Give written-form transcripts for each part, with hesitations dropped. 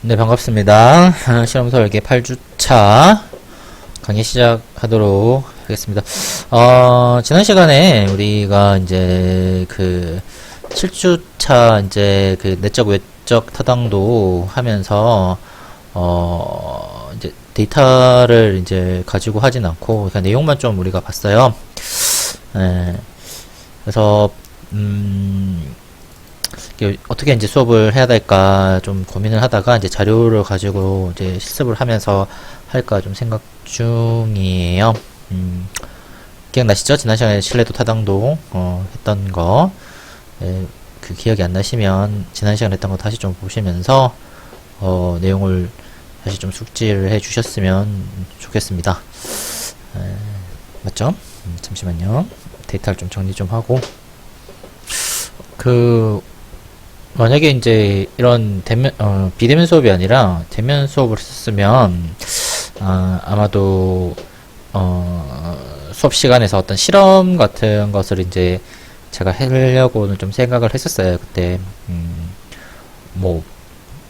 네, 반갑습니다. 실험 설계 8주차 강의 시작하도록 하겠습니다. 지난 시간에 우리가 이제 그 7주차 이제 그 내적 외적 타당도 하면서 이제 데이터를 이제 가지고 하진 않고 그냥 내용만 좀 우리가 봤어요. 그래서 어떻게 이제 수업을 해야 될까 좀 고민을 하다가 이제 자료를 가지고 이제 실습을 하면서 할까 좀 생각 중이에요. 기억나시죠? 지난 시간에 신뢰도 타당도 했던 거. 그 기억이 안 나시면 지난 시간에 했던 거 다시 좀 보시면서 내용을 다시 좀 숙지를 해 주셨으면 좋겠습니다. 맞죠? 잠시만요. 데이터를 좀 정리 좀 하고 만약에 이제 이런 비대면 수업이 아니라 대면 수업을 했으면 아마도 수업 시간에서 어떤 실험 같은 것을 이제 제가 하려고는 좀 생각을 했었어요. 그때 뭐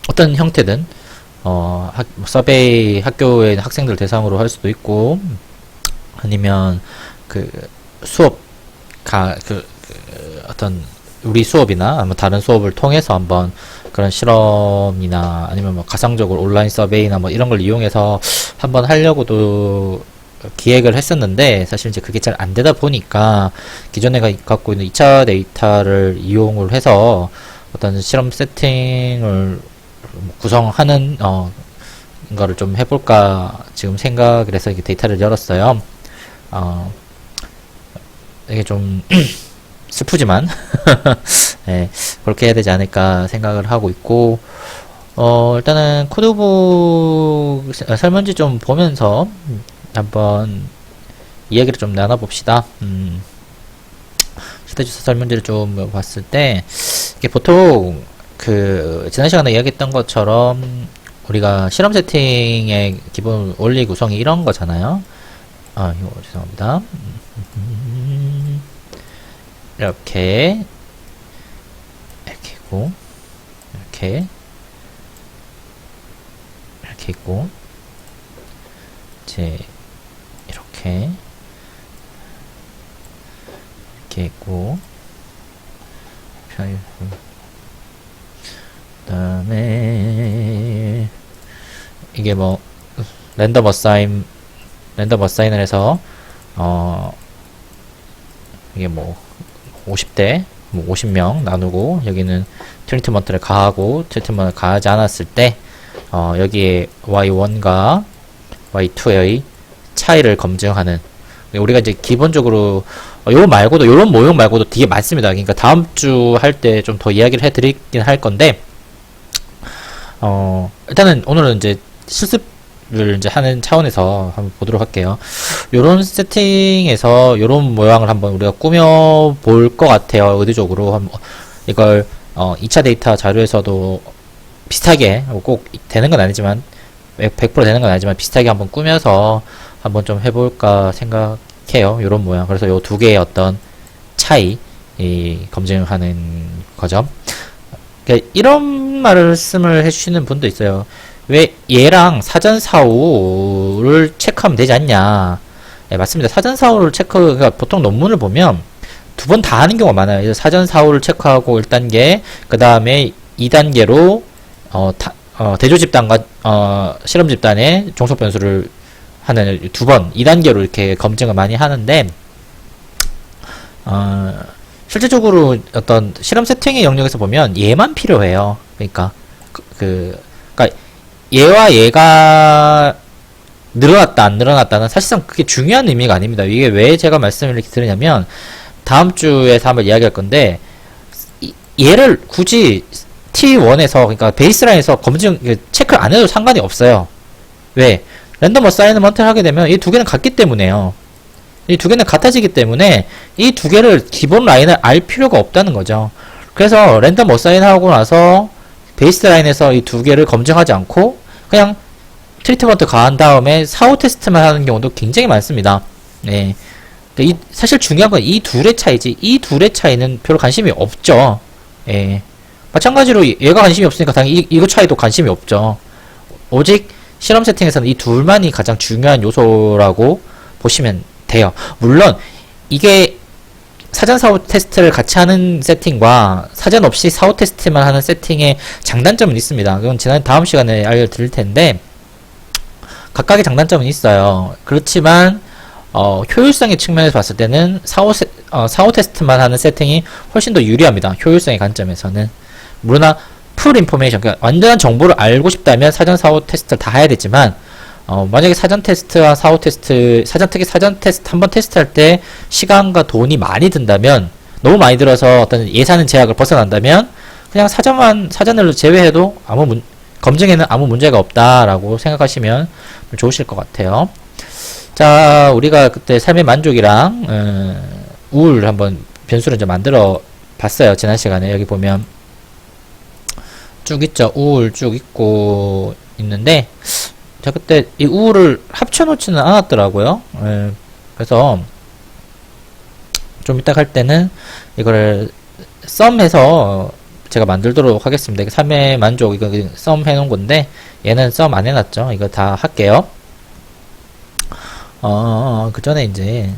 어떤 형태든 서베이 학교의 학생들 대상으로 할 수도 있고 아니면 그 수업 어떤 우리 수업이나 아니면 다른 수업을 통해서 한번 그런 실험이나 아니면 뭐 가상적으로 온라인 서베이나 뭐 이런 걸 이용해서 한번 하려고도 기획을 했었는데 사실 이제 그게 잘 안 되다 보니까 기존에 갖고 있는 2차 데이터를 이용을 해서 어떤 실험 세팅을 구성하는 거를 좀 해볼까 지금 생각을 해서 이렇게 데이터를 열었어요. 이게 좀 슬프지만 네, 그렇게 해야 되지 않을까 생각을 하고 있고 일단은 코드북 설문지 좀 보면서 한번 이야기를 좀 나눠봅시다. 실태조사 설문지를 좀 봤을 때 이게 보통 지난 시간에 이야기했던 것처럼 우리가 실험 세팅의 기본 원리 구성이 이런 거잖아요. 이거 죄송합니다. 이렇게 있고 이렇게 있고 이제 이렇게 있고 그 다음에 이게 뭐 랜덤 어사인을 해서 이게 뭐 50대, 50명 나누고, 여기는 트리트먼트를 가하고, 트리트먼트를 가하지 않았을 때, 여기에 Y1과 Y2의 차이를 검증하는, 우리가 이제 기본적으로, 요거 말고도, 요런 모형 말고도 되게 많습니다. 그러니까 다음 주 할 때 좀 더 이야기를 해드리긴 할 건데, 일단은 오늘은 이제 실습을 이제 하는 차원에서 한번 보도록 할게요. 요런 세팅에서 요런 모양을 한번 우리가 꾸며 볼 것 같아요. 의도적으로 한번 이걸 2차 데이터 자료에서도 비슷하게 꼭 되는 건 아니지만 100% 되는 건 아니지만 비슷하게 한번 꾸며서 한번 좀 해볼까 생각해요. 요런 모양. 그래서 요 두 개의 어떤 차이 검증하는 거죠. 이런 말씀을 해주시는 분도 있어요. 왜 얘랑 사전사후를 체크하면 되지 않냐. 네, 맞습니다. 사전사후를 그러니까 보통 논문을 보면 두 번 다 하는 경우가 많아요. 사전사후를 체크하고 1단계, 그 다음에 2단계로 대조집단과 실험집단의 종속변수를 하는 두 번, 2단계로 이렇게 검증을 많이 하는데 실제적으로 어떤 실험 세팅의 영역에서 보면 얘만 필요해요. 그러니까 그러니까 얘와 얘가 늘어났다 안 늘어났다는 사실상 그게 중요한 의미가 아닙니다. 이게 왜 제가 말씀을 이렇게 드리냐면 다음 주에서 한번 이야기할 건데 얘를 굳이 T1에서 그러니까 베이스라인에서 체크를 안 해도 상관이 없어요. 왜? 랜덤 어사이먼트를 하게 되면 이 두 개는 같기 때문에요. 이 두 개는 같아지기 때문에 이 두 개를 기본 라인을 알 필요가 없다는 거죠. 그래서 랜덤 어사인 하고 나서 베이스 라인에서 이 두 개를 검증하지 않고 그냥 트리트먼트 가한 다음에 사후 테스트만 하는 경우도 굉장히 많습니다. 네. 사실 중요한 건 이 둘의 차이지, 이 둘의 차이는 별로 관심이 없죠. 예. 마찬가지로 얘가 관심이 없으니까 당연히 이거 차이도 관심이 없죠. 오직 실험 세팅에서는 이 둘만이 가장 중요한 요소라고 보시면 돼요. 물론 이게 사전 사후 테스트를 같이 하는 세팅과 사전 없이 사후 테스트만 하는 세팅의 장단점은 있습니다. 그건 다음 시간에 알려드릴 텐데 각각의 장단점은 있어요. 그렇지만 효율성의 측면에서 봤을 때는 사후 테스트만 하는 세팅이 훨씬 더 유리합니다. 효율성의 관점에서는. 물론 풀 인포메이션, 그러니까 완전한 정보를 알고 싶다면 사전 사후 테스트를 다 해야 되지만 만약에 사전 테스트와 사후 테스트, 특히 사전 테스트 한번 테스트할 때 시간과 돈이 많이 든다면, 너무 많이 들어서 어떤 예산 제약을 벗어난다면 그냥 사전을 제외해도 검증에는 아무 문제가 없다라고 생각하시면 좋으실 것 같아요. 자, 우리가 그때 삶의 만족이랑 우울 한번 변수를 좀 만들어 봤어요. 지난 시간에. 여기 보면 쭉 있죠. 우울 쭉 있고 있는데 제가 그때 이 우울을 합쳐놓지는 않았더라고요. 그래서 좀 이따 갈 때는 이거를 썸해서 제가 만들도록 하겠습니다. 이게 3의 만족, 이거 썸 해놓은 건데 얘는 썸 안 해놨죠. 이거 다 할게요. 그 전에 이제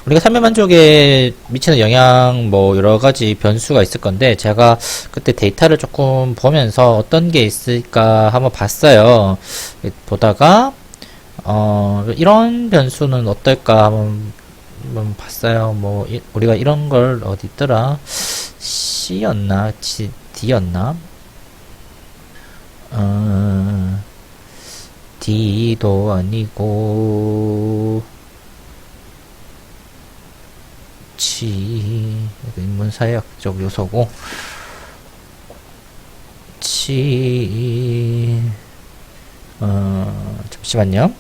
우리가 3의 만족에 미치는 영향 뭐 여러가지 변수가 있을 건데 제가 그때 데이터를 조금 보면서 어떤 게 있을까 한번 봤어요. 보다가 이런 변수는 어떨까 한번 봤어요. 뭐 우리가 이런 걸 어디 있더라? C였나? D였나? D도 아니고 인문사회학적 요소고 잠시만요.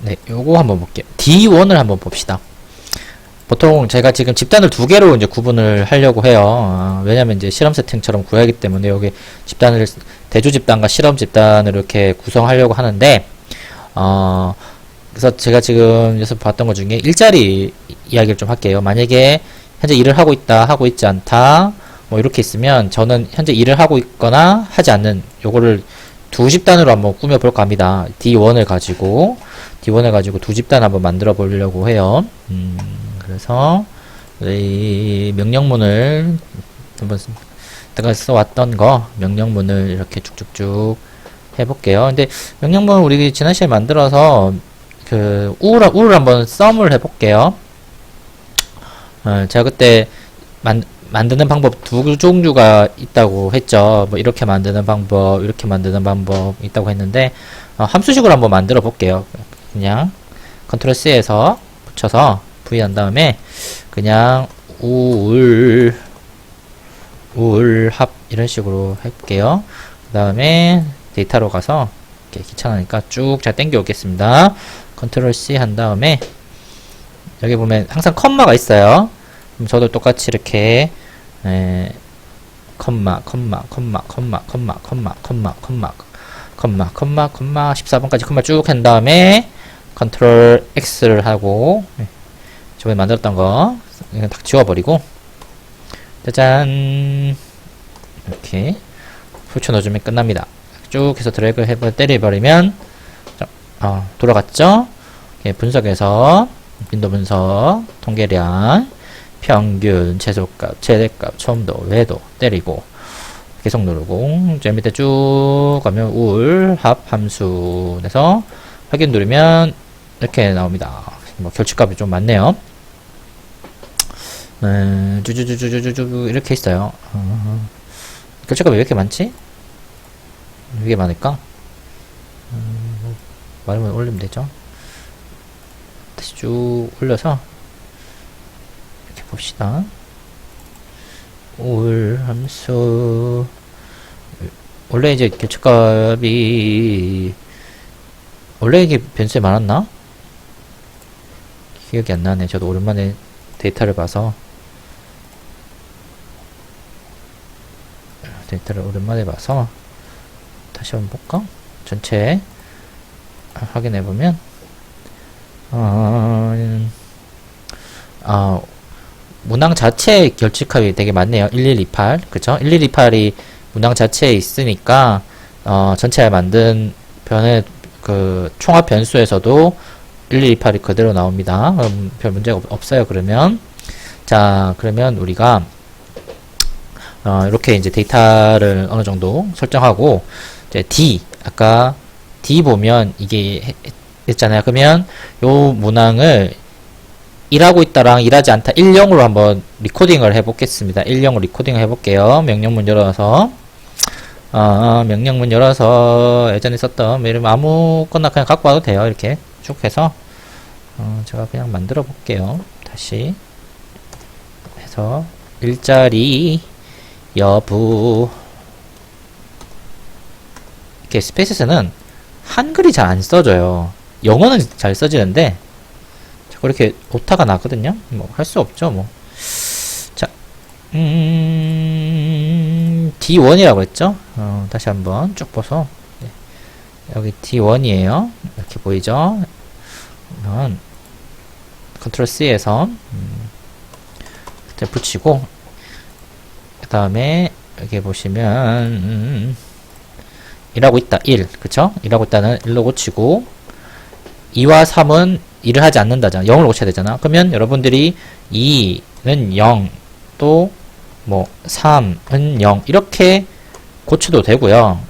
네, 요거 한번 볼게요. D1을 한번 봅시다. 보통 제가 지금 집단을 두 개로 이제 구분을 하려고 해요. 왜냐면 이제 실험 세팅처럼 구해야 하기 때문에 여기 집단을 대조 집단과 실험 집단을 이렇게 구성하려고 하는데 그래서 제가 지금 여기서 봤던 것 중에 일자리 이야기를 좀 할게요. 만약에 현재 일을 하고 있다, 하고 있지 않다, 뭐 이렇게 있으면 저는 현재 일을 하고 있거나 하지 않는 요거를 두 집단으로 한번 꾸며볼까 합니다. D1을 가지고 두 집단 한번 만들어 보려고 해요. 그래서 이 명령문을 한번 내가 써왔던 거 명령문을 이렇게 쭉쭉쭉 해볼게요. 근데 명령문 우리 지난 시간에 만들어서 그 우울 한번 썸을 해볼게요. 제가 그때 만드는 방법 두 종류가 있다고 했죠. 뭐 이렇게 만드는 방법, 이렇게 만드는 방법 있다고 했는데 함수식으로 한번 만들어 볼게요. 그냥 컨트롤 C에서 붙여서 V 한 다음에 그냥 우울합 이런 식으로 해볼게요. 그 다음에 데이터로 가서 이렇게 귀찮으니까 쭉 잘 당겨 오겠습니다. 컨트롤 C 한 다음에 여기 보면 항상 컴마가 있어요. 그럼 저도 똑같이 이렇게 컴마 14번까지 컴마 쭉 한 다음에 컨트롤 X를 하고 저번에 만들었던 거 그냥 딱 지워버리고 짜잔 이렇게 붙여 넣어주면 끝납니다. 쭉 해서 드래그 때려버리면 돌아갔죠? 분석에서 빈도 분석, 통계량, 평균, 최소값, 최대값, 첨도, 외도 때리고 계속 누르고 저 밑에 쭉 가면 우울, 합, 함수 해서 확인 누르면 이렇게 나옵니다. 뭐 결집값이 좀 많네요. 쭈쭈쭈쭈쭈쭈 이렇게 있어요. 결집값이 왜 이렇게 많지? 왜 이렇게 많을까? 말하면 올리면 되죠. 다시 쭉 올려서 이렇게 봅시다. 우울 함수 원래 이제 결집값이 원래 이게 변수에 많았나? 기억이 안 나네. 저도 오랜만에 데이터를 봐서 다시 한번 볼까? 전체 문항 자체에 결집합이 되게 많네요. 1128. 그쵸? 1128이 문항 자체에 있으니까, 전체 만든 그 총합 변수에서도 1128이 그대로 나옵니다. 별 문제가 없어요, 그러면. 자, 그러면 우리가, 이렇게 이제 데이터를 어느 정도 설정하고, 이제 D, 아까 D 보면 이게 했잖아요. 그러면 요 문항을 일하고 있다랑 일하지 않다 10으로 한번 리코딩을 해보겠습니다. 10으로 리코딩을 해볼게요. 명령문 열어서 명령문 열어서 예전에 썼던 이름 아무거나 그냥 갖고 와도 돼요. 이렇게 쭉 해서 제가 그냥 만들어 볼게요. 다시 해서 일자리 여부 이렇게 스페이스에서는 한글이 잘 안 써져요. 영어는 잘 써지는데 자꾸 이렇게 오타가 나거든요. 뭐 할 수 없죠. 뭐. 자, D1이라고 했죠. 다시 한번 쭉 보소. 네. 여기 D1이에요. 이렇게 보이죠? 그러면 컨트롤 C에서 붙이고 그 다음에 여기 보시면 일하고 있다 1 그쵸? 일하고 있다는 1로 고치고 2와 3은 일을 하지 않는다잖아. 0을 고쳐야 되잖아. 그러면 여러분들이 2는 0 또 뭐 3은 0 이렇게 고쳐도 되고요.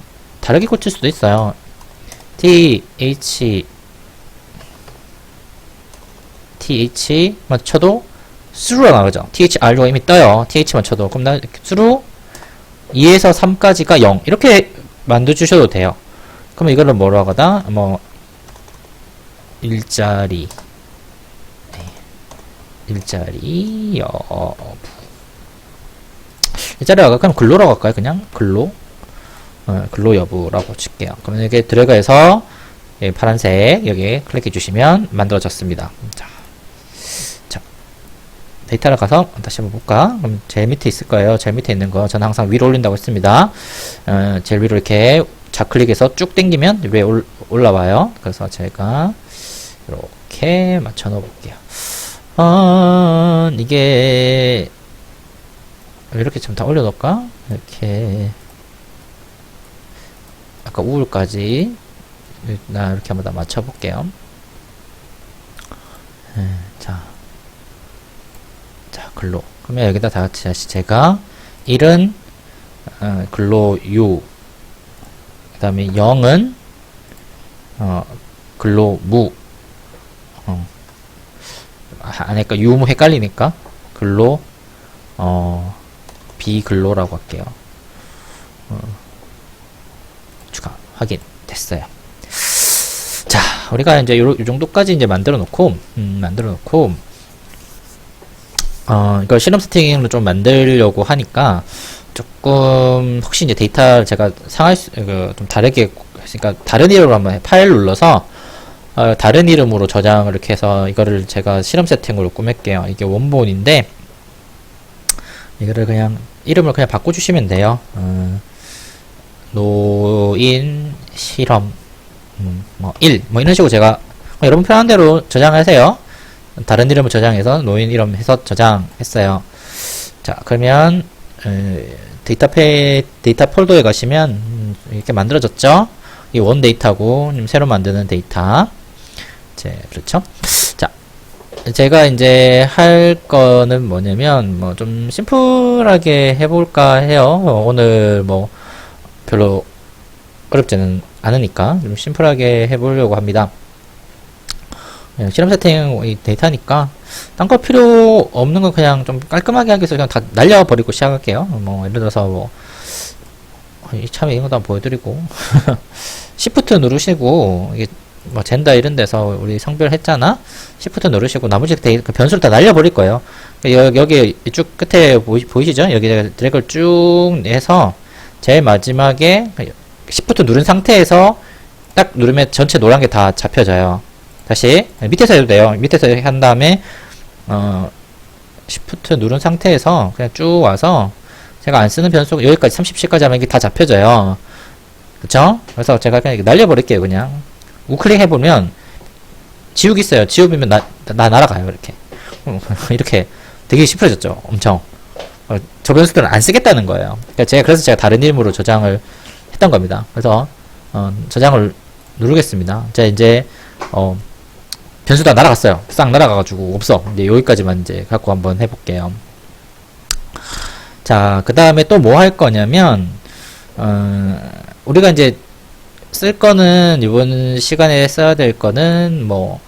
다르게 고칠 수도 있어요. TH만 쳐도 through가 나오죠. THRU가 이미 떠요. TH만 쳐도. 그럼 나 through 2에서 3까지가 0 이렇게 만들어주셔도 돼요. 그러면 이거를 뭐라고 하다? 뭐 일자리 일자리 여부 일자리가 그럼 근로라고 할까요? 그냥 근로 근로 여부라고 칠게요. 그러면 이렇게 드래그해서 파란색 여기 클릭해 주시면 만들어졌습니다. 자, 데이터를 가서 다시 한번 볼까? 그럼 제일 밑에 있을 거예요. 제일 밑에 있는 거 저는 항상 위로 올린다고 했습니다. 제일 위로 이렇게 좌클릭해서 쭉 당기면 위에 올라와요. 그래서 제가 이렇게 맞춰 넣어 볼게요. 이게 이렇게 좀 다 올려놓을까? 이렇게 아까 우울까지 이렇게 한번 다 맞춰볼게요. 자, 근로. 그러면 여기다 다 같이 다시 제가 1은 근로 유, 그 다음에 0은 근로 무. 아니까 유무 헷갈리니까 근로 비근로라고 할게요. 추가 확인 됐어요. 자, 우리가 이제 요 정도까지 이제 만들어 놓고 이걸 실험 세팅으로 좀 만들려고 하니까 조금 혹시 이제 데이터 제가 좀 다르게 했으니까 다른 이름으로 한번 파일 눌러서 다른 이름으로 저장을 이렇게 해서 이거를 제가 실험 세팅으로 꾸밀게요. 이게 원본인데 이거를 그냥 이름을 그냥 바꿔주시면 돼요. 노인 실험 뭐 1 뭐 이런 식으로 제가 여러분 편한 대로 저장하세요. 다른 이름을 저장해서 노인 이름 해서 저장했어요. 자, 그러면 데이터 폴더에 가시면 이렇게 만들어졌죠. 이 원 데이터고 새로 만드는 데이터. 그렇죠? 자, 제가 이제 할 거는 뭐냐면 뭐 좀 심플하게 해볼까 해요. 오늘 뭐 별로 어렵지는 않으니까 좀 심플하게 해보려고 합니다. 실험 세팅 이 데이터니까 딴 거 필요 없는 거 그냥 좀 깔끔하게 하기 위해서 그냥 다 날려버리고 시작할게요. 뭐 예를 들어서 뭐 이참에 이런 것도 한번 보여드리고 Shift 누르시고 이게 뭐 젠더 이런 데서 우리 성별 했잖아. Shift 누르시고 나머지 그 변수를 다 날려버릴 거예요. 여기 쭉 끝에 보이시죠? 여기 드래그를 쭉 해서 제일 마지막에 Shift 누른 상태에서 딱 누르면 전체 노란 게 다 잡혀져요. 다시 밑에서 해도 돼요. 밑에서 한 다음에 Shift 누른 상태에서 그냥 쭉 와서 제가 안 쓰는 변수 여기까지 30시까지 하면 이게 다 잡혀져요. 그쵸? 그래서 제가 그냥 날려버릴게요. 그냥 우클릭 해보면 지우기 있어요. 지우면 나 날아가요. 이렇게 이렇게 되게 심플해졌죠. 엄청. 저 변수들은 안 쓰겠다는 거예요. 그러니까 그래서 제가 다른 이름으로 저장을 했던 겁니다. 그래서 저장을 누르겠습니다. 자, 이제 변수 다 날아갔어요. 싹 날아가가지고 없어. 이제 여기까지만 이제 갖고 한번 해볼게요. 자, 그 다음에 또 뭐 할 거냐면 우리가 이제 쓸 거는 이번 시간에 써야 될 거는 뭐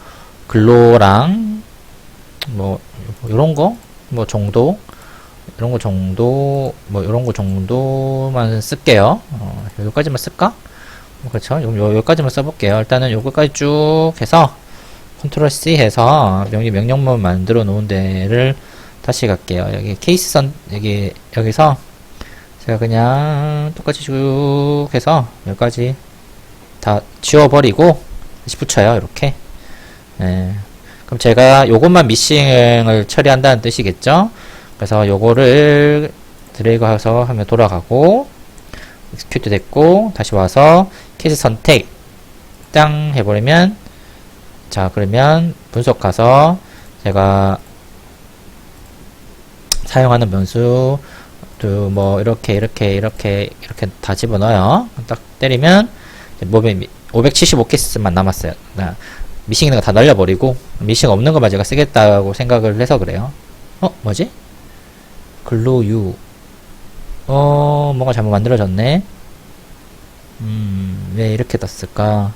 근로랑 뭐 요런 거 뭐 정도 이런 거 정도 뭐 이런 거 정도만 쓸게요. 여기까지만 쓸까? 그렇죠. 여기까지만 써볼게요. 일단은 요거까지 쭉 해서 컨트롤 C 해서 명령문 만들어 놓은 데를 다시 갈게요. 여기 케이스 선 여기서 제가 그냥 똑같이 쭉 해서 여기까지 다 지워버리고 다시 붙여요. 이렇게. 네. 그럼 제가 요것만 미싱을 처리한다는 뜻이겠죠? 그래서 요거를 드래그해서 하면 돌아가고 execute 됐고 다시 와서 케이스 선택 땅 해버리면 자 그러면 분석 가서 제가 사용하는 변수 뭐 이렇게 다 집어넣어요. 딱 때리면 575케이스만 남았어요. 미싱 있는 거 다 날려버리고 미싱 없는 것만 제가 쓰겠다고 생각을 해서 그래요. 뭐지? 글로유 뭔가 잘못 만들어졌네. 왜 이렇게 떴을까?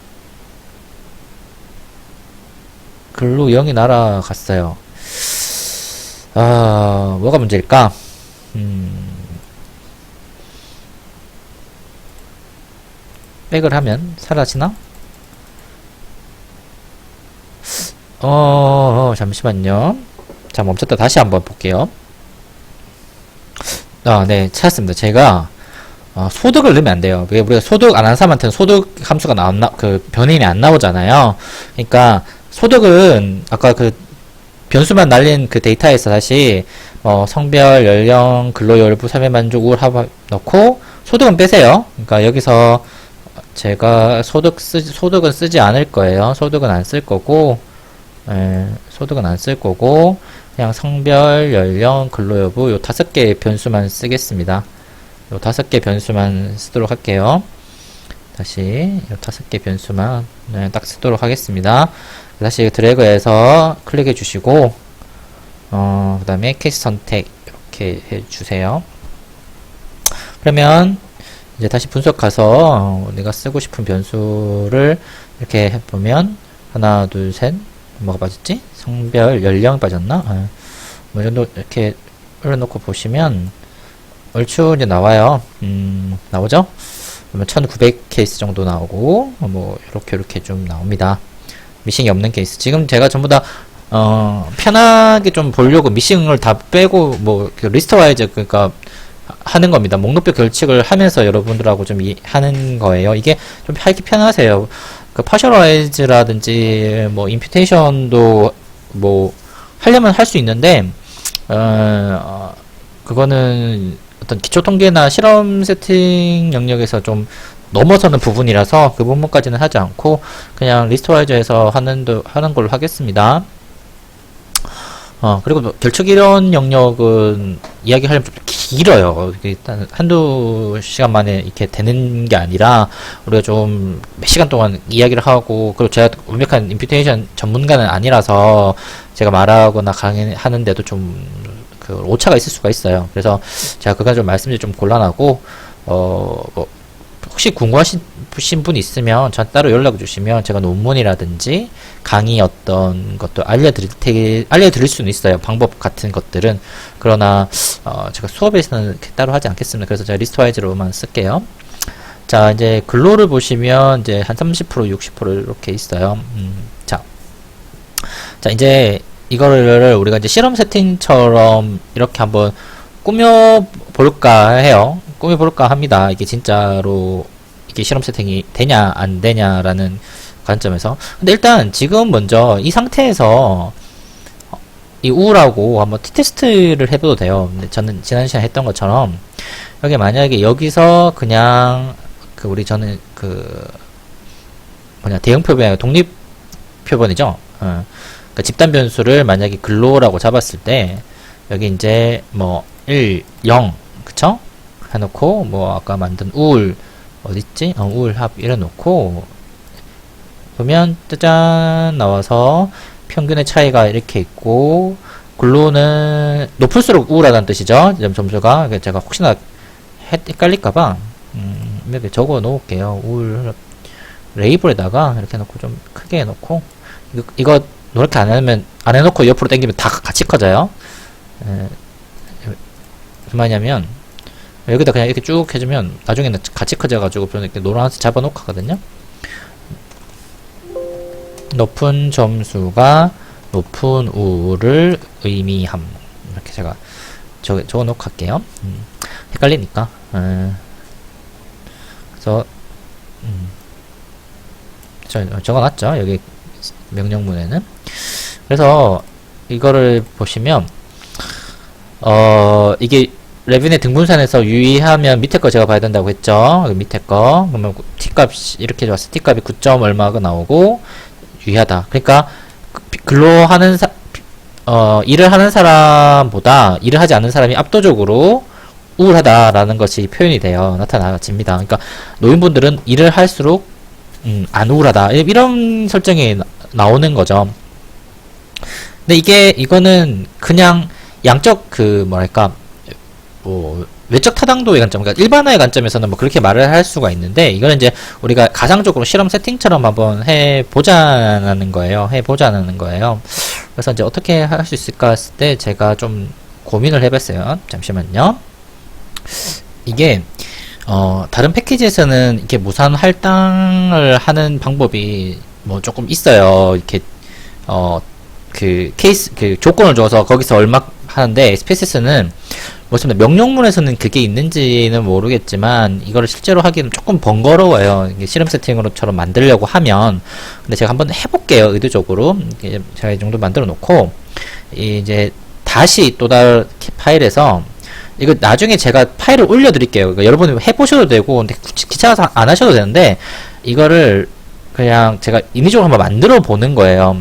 글로 0이 날아갔어요. 뭐가 문제일까? 백을 하면 사라지나? 잠시만요. 자, 멈췄다 다시 한번 볼게요. 네, 찾았습니다. 제가, 소득을 넣으면 안 돼요. 우리가 소득 안 한 사람한테는 소득 함수가 변임이 안 나오잖아요. 그러니까, 소득은, 아까 변수만 날린 데이터에서 다시, 성별, 연령, 근로여부, 삶의 만족, 우울하고 넣고, 소득은 빼세요. 그러니까 여기서, 제가 소득은 쓰지 않을 거예요. 소득은 안 쓸 거고, 소득은 안 쓸 거고, 그냥 성별, 연령, 근로여부 요 5개의 변수만 쓰겠습니다. 요 5개 변수만 쓰도록 할게요. 다시 요 5개 변수만 딱 쓰도록 하겠습니다. 다시 드래그해서 클릭해 주시고 그 다음에 케이스 선택 이렇게 해 주세요. 그러면 이제 다시 분석 가서 내가 쓰고 싶은 변수를 이렇게 해보면 하나 둘 셋 뭐가 빠졌지? 성별, 연령 빠졌나? 뭐, 이 정도, 이렇게, 올려놓고 보시면, 얼추 이제 나와요. 나오죠? 그러면 1900 케이스 정도 나오고, 뭐, 이렇게 좀 나옵니다. 미싱이 없는 케이스. 지금 제가 전부 다, 편하게 좀 보려고 미싱을 다 빼고, 뭐, 리스트 와이즈, 그러니까, 하는 겁니다. 목록별 결칙을 하면서 여러분들하고 좀 하는 거예요. 이게 좀 하기 편하세요. 파셔라이즈라든지 뭐 임퓨테이션도 뭐 하려면 할 수 있는데 그거는 어떤 기초 통계나 실험 세팅 영역에서 좀 넘어서는 부분이라서 그 부분까지는 하지 않고 그냥 리스트와이즈에서 하는 걸로 하겠습니다. 그리고 뭐 결측 이론 영역은 이야기하려면 좀 길어요. 일단 한두 시간 만에 이렇게 되는 게 아니라 우리가 좀 몇 시간 동안 이야기를 하고 그리고 제가 완벽한 임퓨테이션 전문가는 아니라서 제가 말하거나 강의하는데도 좀 오차가 있을 수가 있어요. 그래서 제가 그간 좀 말씀드리 좀 곤란하고 뭐 혹시 궁금하신 분 있으면 저한테 따로 연락 주시면 제가 논문이라든지 강의 어떤 것도 알려드릴 수는 있어요. 방법 같은 것들은. 그러나 제가 수업에서는 이렇게 따로 하지 않겠습니다. 그래서 제가 리스트와이즈로만 쓸게요. 자, 이제 근로를 보시면 이제 한 30%, 60% 이렇게 있어요. 자, 이제 이거를 우리가 이제 실험 세팅처럼 이렇게 한번 꾸며볼까 해요. 꾸며볼까 합니다. 이게 진짜로 이게 실험 세팅이 되냐 안 되냐라는 관점에서. 근데 일단 지금 먼저 이 상태에서 이 우울하고 한번 t-테스트를 해봐도 돼요. 근데 저는 지난 시간에 했던 것처럼 여기 만약에 여기서 그냥 저는 대응 표본이 아니라 독립 표본이죠. 그러니까 집단 변수를 만약에 근로라고 잡았을 때 여기 이제 뭐 1, 0 그쵸? 해놓고 뭐 아까 만든 우울 어딨지? 우울 합 이래놓고 보면 짜잔 나와서 평균의 차이가 이렇게 있고 근로는 높을수록 우울하다는 뜻이죠. 점수가. 제가 혹시나 헷갈릴까봐 이렇게 적어 놓을게요. 우울 레이블에다가 이렇게 해놓고 좀 크게 해놓고 이거 노랗게 안 해놓고 옆으로 당기면 다 같이 커져요. 무슨 말이냐면 여기다 그냥 이렇게 쭉 해주면 나중에는 같이 커져가지고 이렇게 노란색 잡아놓고 하거든요. 높은 점수가 높은 우울을 의미함. 이렇게 제가 적어놓고 할게요. 헷갈리니까. 그래서 적어놨죠. 여기 명령문에는. 그래서 이거를 보시면 이게 레빈의 등분산에서 유의하면 밑에 거 제가 봐야 된다고 했죠. 밑에 거. 그러면 t값이 이렇게 왔을 때 t값이 9점 얼마가 나오고 유의하다. 그러니까 근로하는 일을 하는 사람보다 일을 하지 않는 사람이 압도적으로 우울하다라는 것이 표현이 돼요. 나타나집니다. 그러니까 노인분들은 일을 할수록 안 우울하다. 이런 설정이 나오는 거죠. 근데 이거는 그냥 양적 뭐랄까 외적 타당도의 관점, 그러니까 일반화의 관점에서는 뭐 그렇게 말을 할 수가 있는데, 이거는 이제 우리가 가상적으로 실험 세팅처럼 한번 해보자는 거예요. 그래서 이제 어떻게 할 수 있을까 했을 때 제가 좀 고민을 해봤어요. 잠시만요. 이게 다른 패키지에서는 이렇게 무산 할당을 하는 방법이 뭐 조금 있어요. 이렇게 조건을 줘서 거기서 얼마 하는데, 스페이스는 뭐습니다. 명령문에서는 그게 있는지는 모르겠지만 이거를 실제로 하기는 조금 번거로워요. 이게 실험 세팅으로처럼 만들려고 하면. 근데 제가 한번 해볼게요. 의도적으로. 제가 이 정도 만들어 놓고 이제 다시 또 다른 파일에서 이거 나중에 제가 파일을 올려드릴게요. 그러니까 여러분이 해보셔도 되고, 근데 귀찮아서 안 하셔도 되는데, 이거를 그냥 제가 인위적으로 한번 만들어 보는 거예요.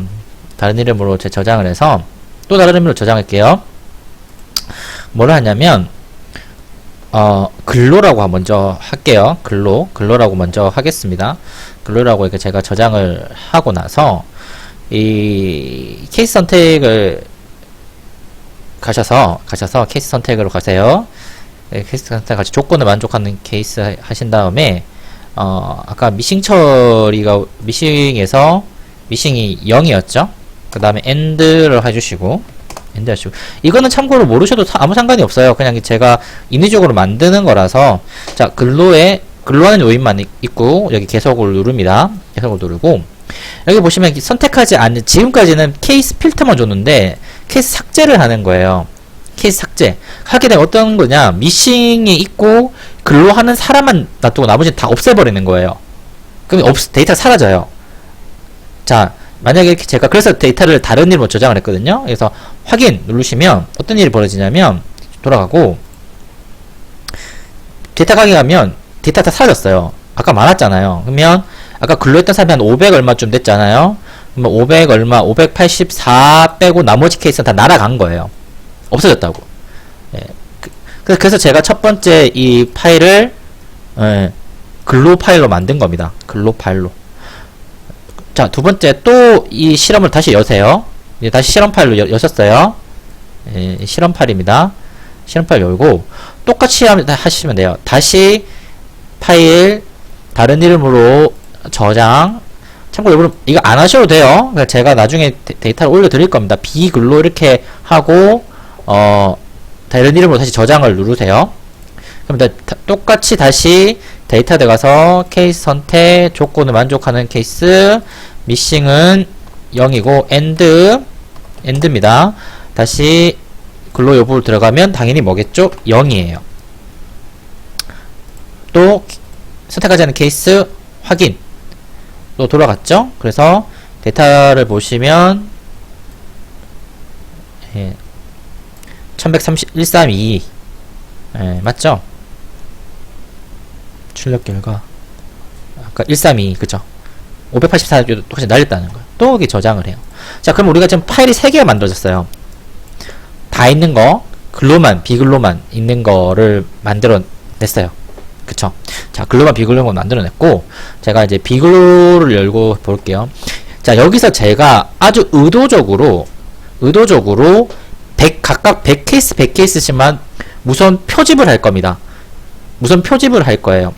다른 이름으로 제 저장을 해서 또 다른 이름으로 저장할게요. 뭐를 하냐면 근로라고 먼저 할게요. 근로라고 먼저 하겠습니다. 근로라고 이렇게 제가 저장을 하고 나서 이 케이스 선택을 가셔서 케이스 선택으로 가세요. 네, 케이스 선택 같이 조건을 만족하는 케이스 하신 다음에 아까 미싱 처리가 미싱에서 미싱이 0이었죠. 그 다음에 end를 해주시고 이거는 참고로 모르셔도 아무 상관이 없어요. 그냥 제가 인위적으로 만드는 거라서. 자, 근로하는 요인만 있고 여기 계속을 누릅니다. 계속을 누르고 여기 보시면 선택하지 않는, 지금까지는 케이스 필터만 줬는데 케이스 삭제를 하는 거예요. 케이스 삭제 하게 되면 어떤 거냐, 미싱이 있고 근로하는 사람만 놔두고 나머지는 다 없애버리는 거예요. 그럼 데이터가 사라져요. 자, 만약에 이렇게 제가 그래서 데이터를 다른 이름으로 저장을 했거든요. 그래서 확인 누르시면 어떤 일이 벌어지냐면, 돌아가고 데이터 확인하면 데이터 다 사라졌어요. 아까 많았잖아요. 그러면 아까 근로했던 사람이 한 500 얼마쯤 됐잖아요. 그러면 500 얼마, 584 빼고 나머지 케이스는 다 날아간 거예요. 없어졌다고. 예. 그래서 제가 첫 번째 이 파일을 근로 파일로 만든 겁니다. 근로 파일로. 자, 두 번째 또 이 실험을 다시 여세요. 이제 다시 실험 파일로 여셨어요. 예, 실험 파일입니다. 실험 파일 열고 똑같이 하시면 돼요. 다시 파일 다른 이름으로 저장. 참고로 여러분 이거 안 하셔도 돼요. 그러니까 제가 나중에 데이터를 올려 드릴 겁니다. 비근로 이렇게 하고 다른 이름으로 다시 저장을 누르세요. 그럼 똑같이 다시 데이터 들어가서 케이스 선택, 조건을 만족하는 케이스, 미싱은 0이고 end입니다. 다시 근로 여부를 들어가면 당연히 뭐겠죠? 0이에요. 또 선택하지 않은 케이스 확인. 또 돌아갔죠? 그래서 데이터를 보시면 132 맞죠? 출력 결과 아까 132 그죠? 584도 똑같이 날렸다는 거예요. 또 여기 저장을 해요. 자, 그럼 우리가 지금 파일이 3개가 만들어졌어요. 다 있는 거 글로만 비글로만 있는 거를 만들어 냈어요. 그쵸? 자, 글로만 비글로만 만들어 냈고, 제가 이제 비글로를 열고 볼게요. 자, 여기서 제가 아주 의도적으로 각각 100케이스 100케이스씩만 무선 표집을 할 겁니다. 무선 표집을 할 거예요.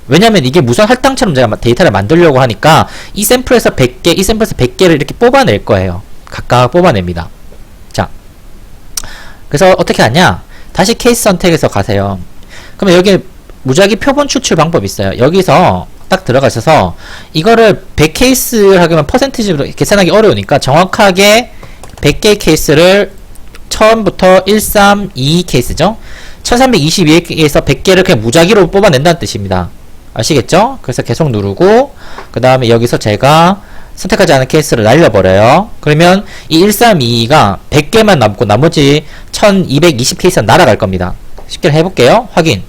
왜냐면 이게 무선 할당처럼 제가 데이터를 만들려고 하니까 이 샘플에서 100개, 이 샘플에서 100개를 이렇게 뽑아낼 거예요. 각각 뽑아냅니다. 자, 그래서 어떻게 하냐? 다시 케이스 선택해서 가세요. 그러면 여기 무작위 표본 추출 방법이 있어요. 여기서 딱 들어가셔서 이거를 100케이스 하기만 퍼센티지로 계산하기 어려우니까 정확하게 100개의 케이스를 처음부터 132 케이스죠? 1322에서 100개를 그냥 무작위로 뽑아낸다는 뜻입니다. 아시겠죠? 그래서 계속 누르고 그 다음에 여기서 제가 선택하지 않은 케이스를 날려버려요. 그러면 이 1322가 100개만 남고 나머지 1220 케이스는 날아갈 겁니다. 쉽게 해볼게요. 확인.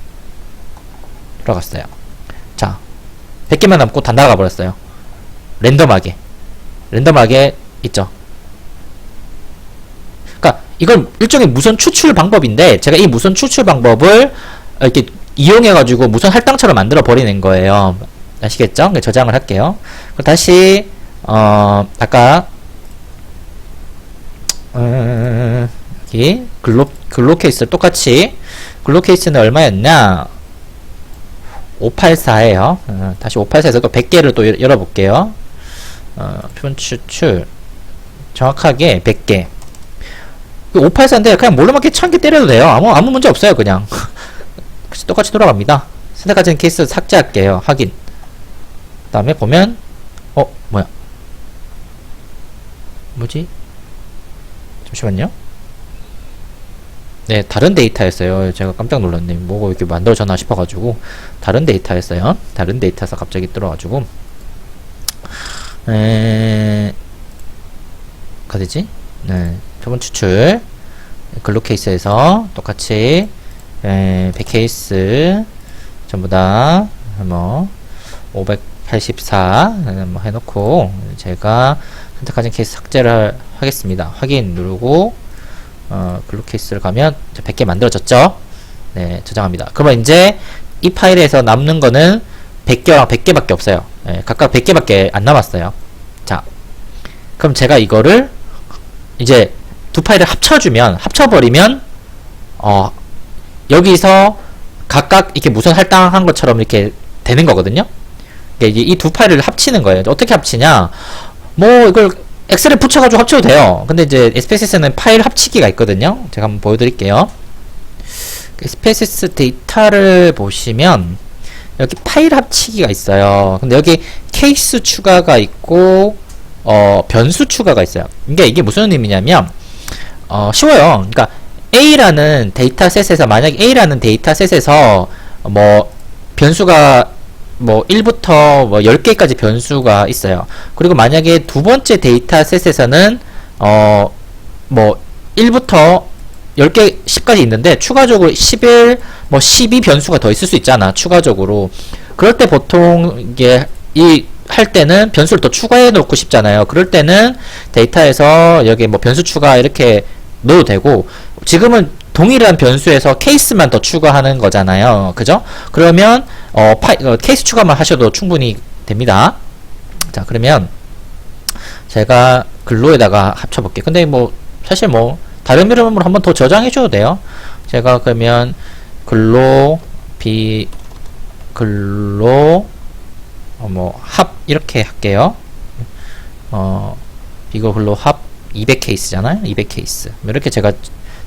들어갔어요. 자, 100개만 남고 다 날아가 버렸어요. 랜덤하게 있죠. 그러니까 이건 일종의 무선 추출 방법인데 제가 이 무선 추출 방법을 이렇게 이용해가지고 무선 할당처럼 만들어 버리는 거예요. 아시겠죠? 저장을 할게요. 그럼 다시 아까 여기 글로 케이스 똑같이 글로 케이스는 얼마였냐? 584에요. 다시 584에서 또 100개를 또 열어볼게요. 표본 추출 정확하게 100개. 584인데 그냥 뭘로 맞게 1000개 때려도 돼요. 아무 문제 없어요. 그냥 똑같이 돌아갑니다. 선택하진 케이스 삭제할게요. 확인. 그 다음에 보면 뭐야 뭐지? 잠시만요. 네, 다른 데이터였어요. 제가 깜짝 놀랐네. 뭐가 이렇게 만들어졌나 싶어가지고 다른 데이터였어요. 다른 데이터에서 갑자기 들어가지고 어디지? 네, 표본 추출 글로 케이스에서 똑같이 100케이스 전부 다 뭐 584 뭐 해놓고 제가 선택하신 케이스 삭제를 하겠습니다. 확인 누르고 글로 케이스를 가면 100개 만들어졌죠? 네, 저장합니다. 그러면 이제 이 파일에서 남는 거는 100개랑 100개밖에 없어요. 네, 각각 100개밖에 안 남았어요. 자, 그럼 제가 이거를 이제 두 파일을 합쳐버리면 여기서 각각 이렇게 무선 할당한 것처럼 이렇게 되는 거거든요. 그러니까 이 두 파일을 합치는 거예요. 어떻게 합치냐? 뭐 이걸 엑셀에 붙여가지고 합쳐도 돼요. 근데 이제 SPSS는 파일 합치기가 있거든요. 제가 한번 보여드릴게요. SPSS 데이터를 보시면 여기 파일 합치기가 있어요. 근데 여기 케이스 추가가 있고 변수 추가가 있어요. 이게 무슨 의미냐면 쉬워요. 그러니까 A라는 데이터셋에서 만약에 A라는 데이터셋에서 뭐 변수가 뭐 1부터 뭐 10개까지 변수가 있어요. 그리고 만약에 두 번째 데이터셋에서는 뭐 1부터 10개, 10까지 있는데 추가적으로 11, 뭐 12 변수가 더 있을 수 있잖아. 추가적으로. 그럴 때 보통 이게 할 때는 변수를 더 추가해 놓고 싶잖아요. 그럴 때는 데이터에서 여기 뭐 변수 추가 이렇게 넣어도 되고, 지금은 동일한 변수에서 케이스만 더 추가하는 거잖아요. 그죠? 그러면 케이스 추가만 하셔도 충분히 됩니다. 자, 그러면 제가 글로에다가 합쳐볼게요. 근데 뭐 사실 뭐 다른 이름으로 한번 더 저장해 줘도 돼요. 제가 그러면 글로 뭐 합 이렇게 할게요. 이거 글로 합 200케이스잖아요. 200케이스. 이렇게 제가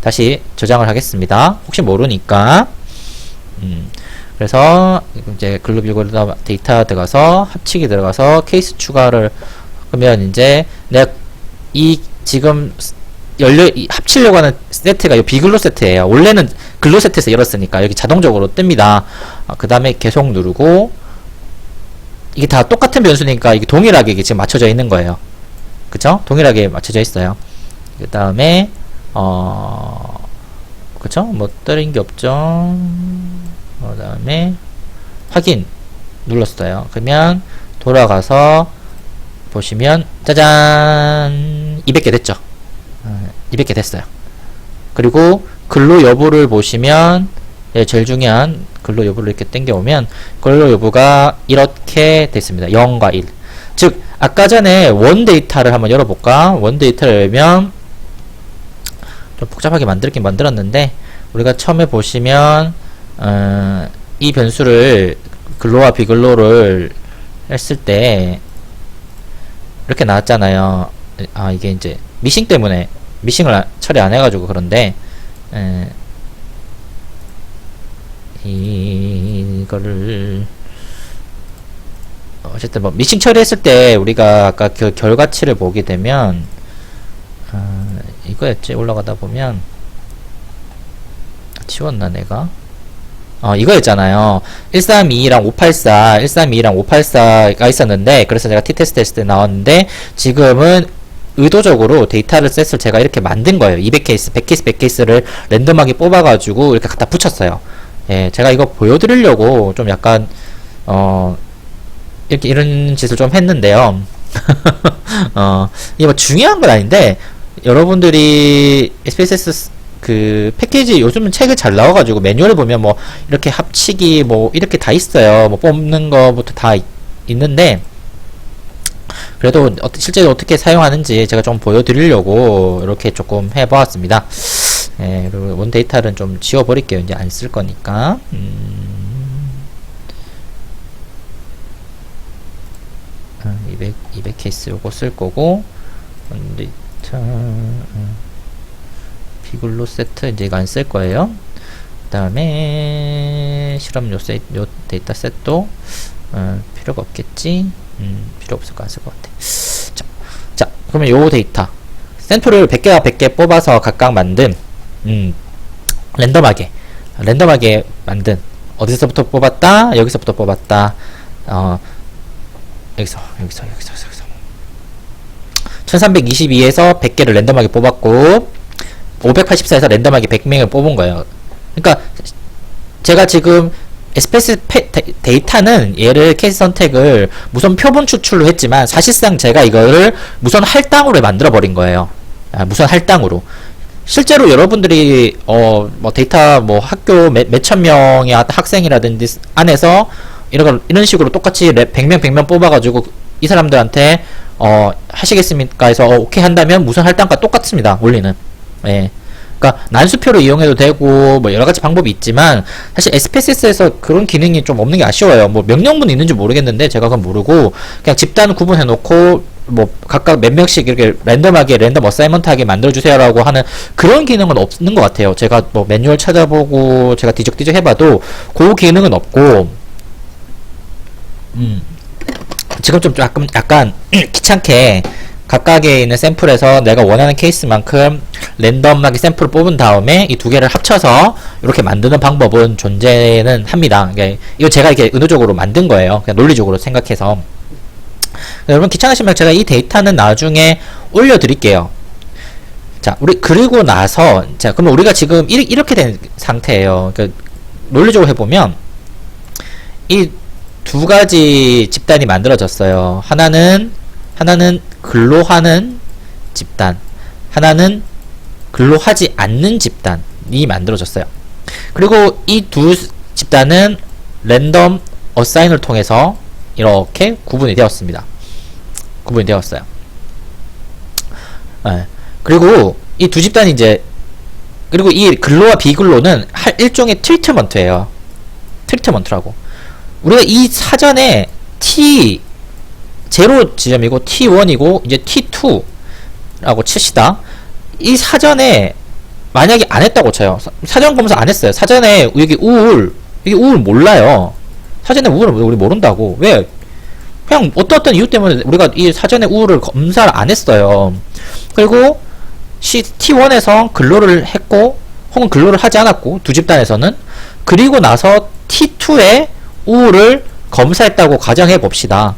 다시 저장을 하겠습니다. 혹시 모르니까. 그래서 이제 글로 비고르다 데이터 들어가서 합치기 들어가서 케이스 추가를 그러면 이제 내가 이 지금 합치려고 하는 세트가 이 비글로 세트예요. 원래는 글로 세트에서 열었으니까 여기 자동적으로 뜹니다. 그 다음에 계속 누르고 이게 다 똑같은 변수니까 이게 동일하게 이게 지금 맞춰져 있는 거예요. 그쵸? 동일하게 맞춰져 있어요. 그 다음에 그쵸? 뭐 다른 게 없죠. 그 다음에 확인 눌렀어요. 그러면 돌아가서 보시면 짜잔 200개 됐죠. 200개 됐어요. 그리고 근로 여부를 보시면 예, 제일 중요한 근로 여부를 이렇게 당겨오면 근로 여부가 이렇게 됐습니다. 0과 1. 즉 아까 전에 원 데이터를 한번 열어볼까? 원 데이터를 열면 좀 복잡하게 만들긴 만들었는데 우리가 처음에 보시면 이 변수를 근로와 비근로를 했을 때 이렇게 나왔잖아요. 아 이게 이제 미싱 때문에 미싱을 처리 안 해가지고 그런데 이거를 어쨌든 뭐 미싱 처리했을 때 우리가 아까 그 결과치를 보게 되면 이거였지. 올라가다 보면 치웠나 내가 이거였잖아요. 1322랑 584 1322랑 584가 있었는데 그래서 제가 t테스트 했을 때 나왔는데 지금은 의도적으로 데이터를 셋을 제가 이렇게 만든 거예요. 200케이스 100케이스 100케이스를 랜덤하게 뽑아가지고 이렇게 갖다 붙였어요. 예, 제가 이거 보여드리려고 좀 약간 이렇게 이런 짓을 좀 했는데요. 이게 뭐 중요한 건 아닌데 여러분들이 SPSS 그 패키지 요즘은 책을 잘 나와가지고 매뉴얼을 보면 뭐 이렇게 합치기 뭐 이렇게 다 있어요. 뭐 뽑는 거부터 다 있는데 그래도 실제로 어떻게 사용하는지 제가 좀 보여드리려고 이렇게 조금 해보았습니다. 예, 그리고 원 데이터는 좀 지워버릴게요. 이제 안 쓸 거니까. 200 케이스 요거 쓸 거고, 원 데이터, 비글로 세트 이제 이거 안 쓸 거예요. 그 다음에 실험 요 데이터 셋도 필요가 없겠지. 필요 없을 거 안 쓸 것 같아. 자, 그러면 요 데이터 샘플을 100개와 100개 뽑아서 각각 만든 랜덤하게 만든 어디서부터 뽑았다 여기서부터 뽑았다 여기서 1322에서 100개를 랜덤하게 뽑았고 584에서 랜덤하게 100명을 뽑은 거예요. 그러니까 제가 지금 SPS 데이터는 얘를 케이스 선택을 무선 표본 추출로 했지만 사실상 제가 이거를 무선 할당으로 만들어 버린 거예요. 무선 할당으로. 실제로 여러분들이 뭐 데이터 뭐 학교 몇천 명의 학생이라든지 안에서 이런 식으로 똑같이 100명 뽑아가지고 이 사람들한테 하시겠습니까 해서 오케이 한다면 무선 할당과 똑같습니다. 원리는. 예. 그러니까 난수표를 이용해도 되고 뭐 여러 가지 방법이 있지만 사실 SPSS에서 그런 기능이 좀 없는 게 아쉬워요. 뭐 명령문이 있는지 모르겠는데 제가 그건 모르고 그냥 집단 구분해 놓고 뭐 각각 몇 명씩 이렇게 랜덤하게 랜덤 어사이먼트하게 만들어 주세요라고 하는 그런 기능은 없는 것 같아요. 제가 뭐 매뉴얼 찾아보고 제가 뒤적뒤적 해봐도 그 기능은 없고 지금 좀 약간 귀찮게 각각에 있는 샘플에서 내가 원하는 케이스만큼 랜덤하게 샘플을 뽑은 다음에 이 두 개를 합쳐서 이렇게 만드는 방법은 존재는 합니다. 그러니까 이거 제가 이렇게 의도적으로 만든 거예요. 그냥 논리적으로 생각해서. 여러분 귀찮으시면 제가 이 데이터는 나중에 올려드릴게요. 자, 그리고 나서 자, 그러면 우리가 지금 이렇게 된 상태예요. 그러니까 논리적으로 해보면 이 두 가지 집단이 만들어졌어요. 하나는 근로하는 집단, 하나는 근로하지 않는 집단이 만들어졌어요. 그리고 이 두 집단은 랜덤 어사인을 통해서 이렇게 구분이 되었습니다. 구분이 되었어요. 네. 그리고 이 두 집단이 그리고 이 근로와 비근로는 일종의 트리트먼트예요. 트리트먼트라고. 우리가 이 사전에 T 0 지점이고 T1이고 이제 T2라고 칩시다. 이 사전에 만약에 안 했다고 쳐요. 사전 검사 안 했어요. 사전에 여기 우울 몰라요. 사전에 우울을 우리 모른다고. 왜? 그냥 어떤 이유 때문에 우리가 이 사전에 우울을 검사를 안 했어요. 그리고 T1에서 근로를 했고 혹은 근로를 하지 않았고 두 집단에서는 그리고 나서 T2에 우울을 검사했다고 가정해 봅시다.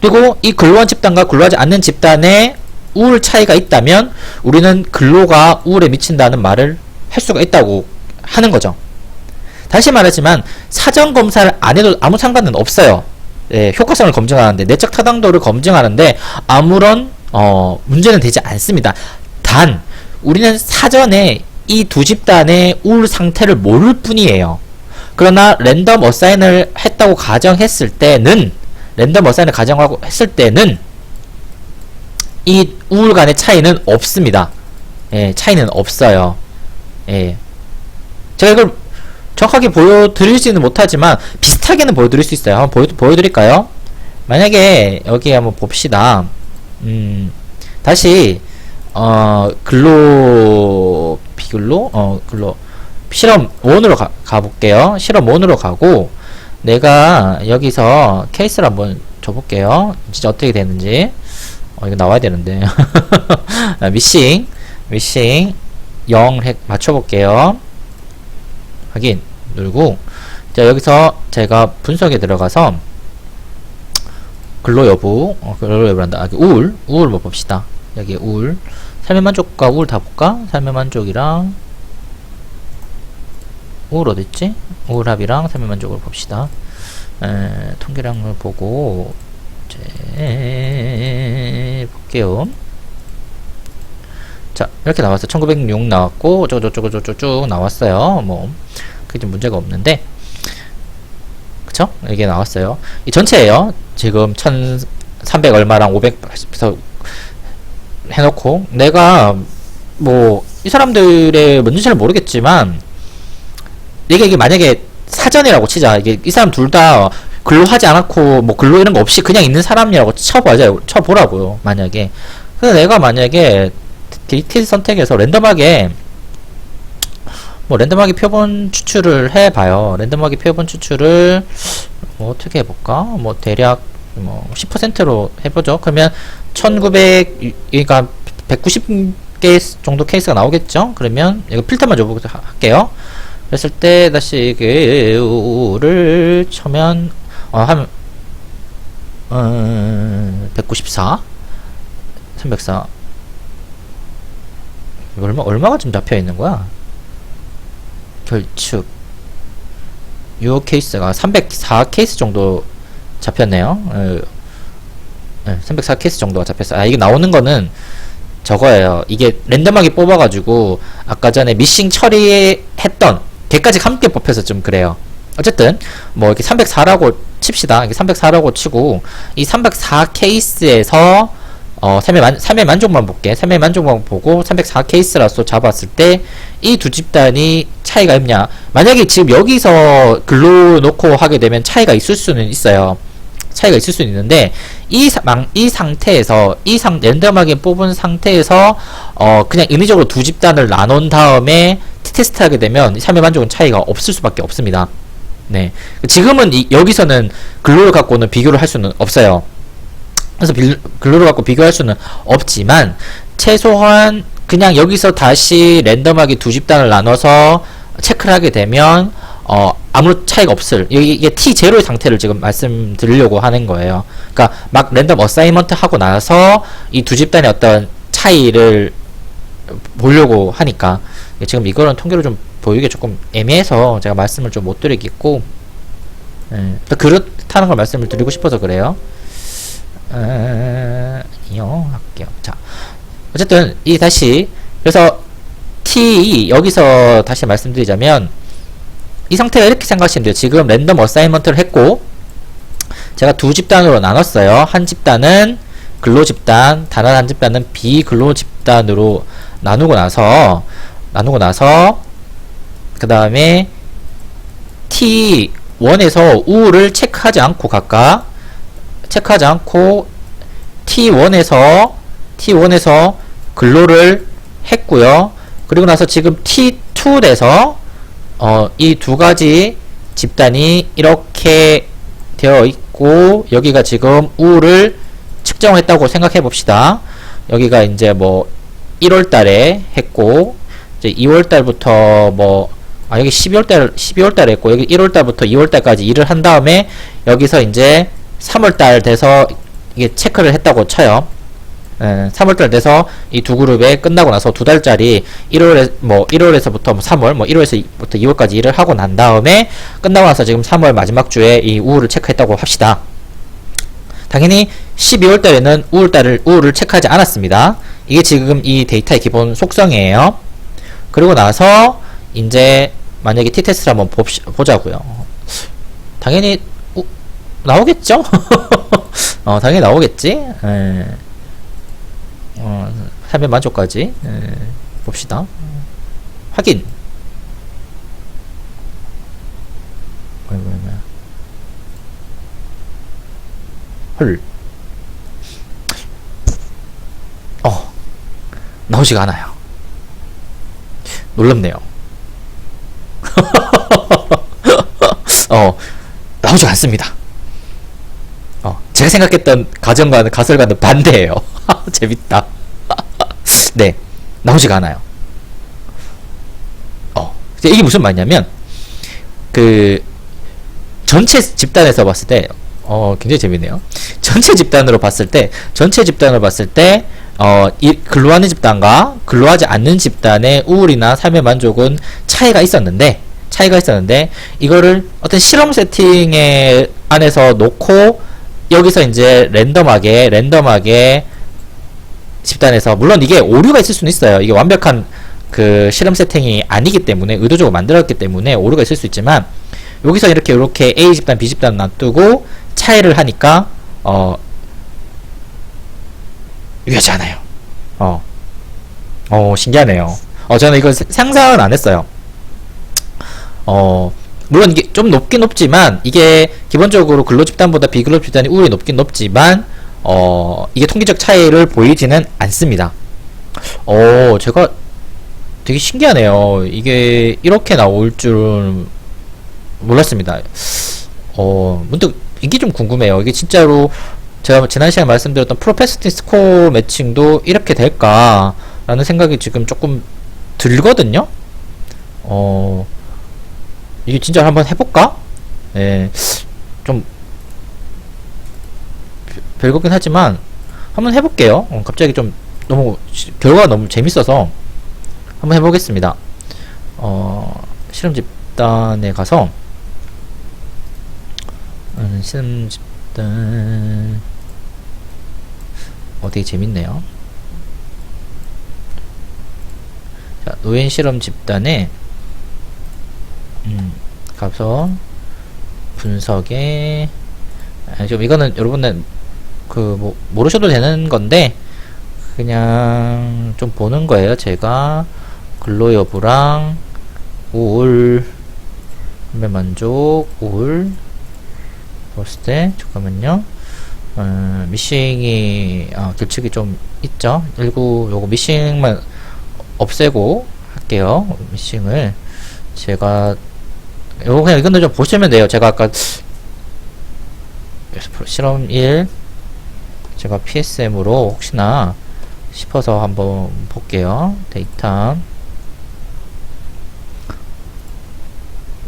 그리고 이 근로한 집단과 근로하지 않는 집단의 우울 차이가 있다면 우리는 근로가 우울에 미친다는 말을 할 수가 있다고 하는 거죠. 다시 말하지만 사전 검사를 안 해도 아무 상관은 없어요. 예, 효과성을 검증하는데 내적 타당도를 검증하는데 아무런 문제는 되지 않습니다. 단 우리는 사전에 이 두 집단의 우울 상태를 모를 뿐이에요. 그러나 랜덤 어사인을 했다고 가정했을 때는 이 우울 간의 차이는 없습니다. 예, 차이는 없어요. 예. 제가 이걸 정확하게 보여드리지는 못하지만 비슷하게는 보여드릴 수 있어요. 한번 보여드릴까요? 만약에 여기 한번 봅시다. 다시 글로 실험 1으로 가볼게요. 실험 1으로 가고 내가 여기서 케이스를 한번 줘볼게요. 진짜 어떻게 되는지. 이거 나와야 되는데. 미싱 0 맞춰볼게요. 확인 누르고, 자, 여기서 제가 분석에 들어가서 근로 여부란다. 우울 뭐 봅시다. 여기 우울, 삶의 만족과 우울 다 볼까? 삶의 만족이랑 우울 어딨지? 우울합이랑 삶의 만족을 봅시다. 통계량을 보고 볼게요. 자, 이렇게 나왔어요. 1906 나왔고 어쩌고저쩌고 쭉 나왔어요. 뭐 그게 좀 문제가 없는데, 그쵸? 이게 나왔어요. 이 전체예요. 지금 1300 얼마랑 580에서 해놓고, 내가 뭐 이 사람들의 뭔지 잘 모르겠지만, 이게 만약에 사전이라고 치자. 이게 이 사람 둘 다 근로하지 않았고 뭐 근로 이런 거 없이 그냥 있는 사람이라고 쳐보라고요. 만약에. 그래서 내가 만약에 데이트 선택해서 랜덤하게 표본 추출을 해봐요. 랜덤하게 표본 추출을 뭐 어떻게 해볼까? 뭐 대략 뭐 10%로 해보죠. 그러면 1900, 그러니까 190개 정도 케이스가 나오겠죠? 그러면 이거 필터만 줘보고 할게요. 그랬을 때 다시 를 쳐면 한 194 304 얼마가 좀 잡혀 있는 거야? 결축 요 케이스가 304 케이스 정도 잡혔네요. 304 케이스 정도가 잡혔어요. 이게 나오는 거는 저거예요. 이게 랜덤하게 뽑아가지고 아까 전에 미싱 처리했던 걔까지 함께 뽑혀서 좀 그래요. 어쨌든 뭐 이렇게 304라고 칩시다. 이게 304라고 치고 이 304 케이스에서 삶의 만족만 볼게. 삶의 만족만 보고 304 케이스라서 잡았을 때 이 두 집단이 차이가 있냐? 만약에 지금 여기서 글로 놓고 하게 되면 차이가 있을 수는 있어요. 차이가 있을 수는 있는데 이 상태에서 랜덤하게 뽑은 상태에서 그냥 인위적으로 두 집단을 나눈 다음에 테스트 하게 되면 삶의 만족은 차이가 없을 수밖에 없습니다. 네. 지금은 여기서는 근로를 갖고는 비교를 할 수는 없어요. 그래서 근로를 갖고 비교할 수는 없지만 최소한 그냥 여기서 다시 랜덤하게 두 집단을 나눠서 체크를 하게 되면 아무 차이가 없을, 이게 T0의 상태를 지금 말씀드리려고 하는 거예요. 그러니까 막 랜덤 어사이먼트 하고 나서 이 두 집단의 어떤 차이를 보려고 하니까 지금 이거는 통계로 좀 보이기 조금 애매해서 제가 말씀을 좀 못 드리겠고, 그렇다는 걸 말씀을 드리고 싶어서 그래요. 이용할게요. 자, 어쨌든 그래서 여기서 다시 말씀드리자면 이 상태가 이렇게 생각하시면 돼요. 지금 랜덤 어사이먼트를 했고 제가 두 집단으로 나눴어요. 한 집단은 근로 집단, 다른 한 집단은 비근로 집단으로 나누고 나서 그 다음에 T1에서 우울을 체크하지 않고 T1에서 근로를 했고요. 그리고 나서 지금 T2에서 이 두 가지 집단이 이렇게 되어 있고 여기가 지금 우울을 측정했다고 생각해 봅시다. 여기가 이제 뭐 1월 달에 했고 이제 2월 달부터 여기 12월 달에 했고 여기 1월 달부터 2월 달까지 일을 한 다음에 여기서 이제 3월 달 돼서 이게 체크를 했다고 쳐요. 3월 달 돼서 이 두 그룹에 끝나고 나서 두 달짜리 1월에서부터 3월 1월에서부터 2월까지 일을 하고 난 다음에 끝나고 나서 지금 3월 마지막 주에 이 우울을 체크했다고 합시다. 당연히 12월 달에는 우울을 체크하지 않았습니다. 이게 지금 이 데이터의 기본 속성이에요. 그리고 나서 이제 만약에 t-test를 한번 보자고요. 당연히 나오겠죠? 당연히 나오겠지? 삶의 만족까지 봅시다. 확인. 헐. 나오지가 않아요. 놀랍네요. 나오지 않습니다. 제가 생각했던 가정과는 가설과는 반대예요. 재밌다. 네, 나오지가 않아요. 이게 무슨 말이냐면, 전체 집단에서 봤을 때, 굉장히 재밌네요. 전체 집단으로 봤을 때, 근로하는 집단과 근로하지 않는 집단의 우울이나 삶의 만족은 차이가 있었는데, 이거를 어떤 실험 세팅에 안에서 놓고, 여기서 이제 랜덤하게 집단에서, 물론 이게 오류가 있을 수는 있어요. 이게 완벽한 실험 세팅이 아니기 때문에, 의도적으로 만들었기 때문에 오류가 있을 수 있지만, 여기서 이렇게 A 집단, B 집단 놔두고 차이를 하니까 유효하지 않아요. 신기하네요. 저는 이걸 상상은 안 했어요. 물론 이게 좀 높긴 높지만, 이게 기본적으로 근로 집단보다 비근로 집단이 우울이 높긴 높지만, 이게 통계적 차이를 보이지는 않습니다. 제가 되게 신기하네요. 이게 이렇게 나올 줄은 몰랐습니다. 문득 이게 좀 궁금해요. 이게 진짜로 제가 지난 시간에 말씀드렸던 프로페시티 스코어 매칭도 이렇게 될까라는 생각이 지금 조금 들거든요. 이게 진짜 한번 해볼까? 예, 좀 별거긴 하지만 한번 해볼게요. 갑자기 좀 결과가 너무 재밌어서 한번 해보겠습니다. 실험 집단에 가서 실험 집단 되게 재밌네요. 자, 노인 실험 집단에 가서 분석에 좀 이거는 여러분들 모르셔도 되는 건데 그냥 좀 보는 거예요. 제가 근로 여부랑 우울, 삶의 만족, 우울 봤을 때 잠깐만요. 미싱이 규칙이 좀 있죠. 요거 미싱만 없애고 할게요. 미싱을 제가 요거 그냥 이건 좀 보시면 돼요. 제가 아까 실험 1 제가 PSM으로 혹시나 싶어서 한번 볼게요. 데이터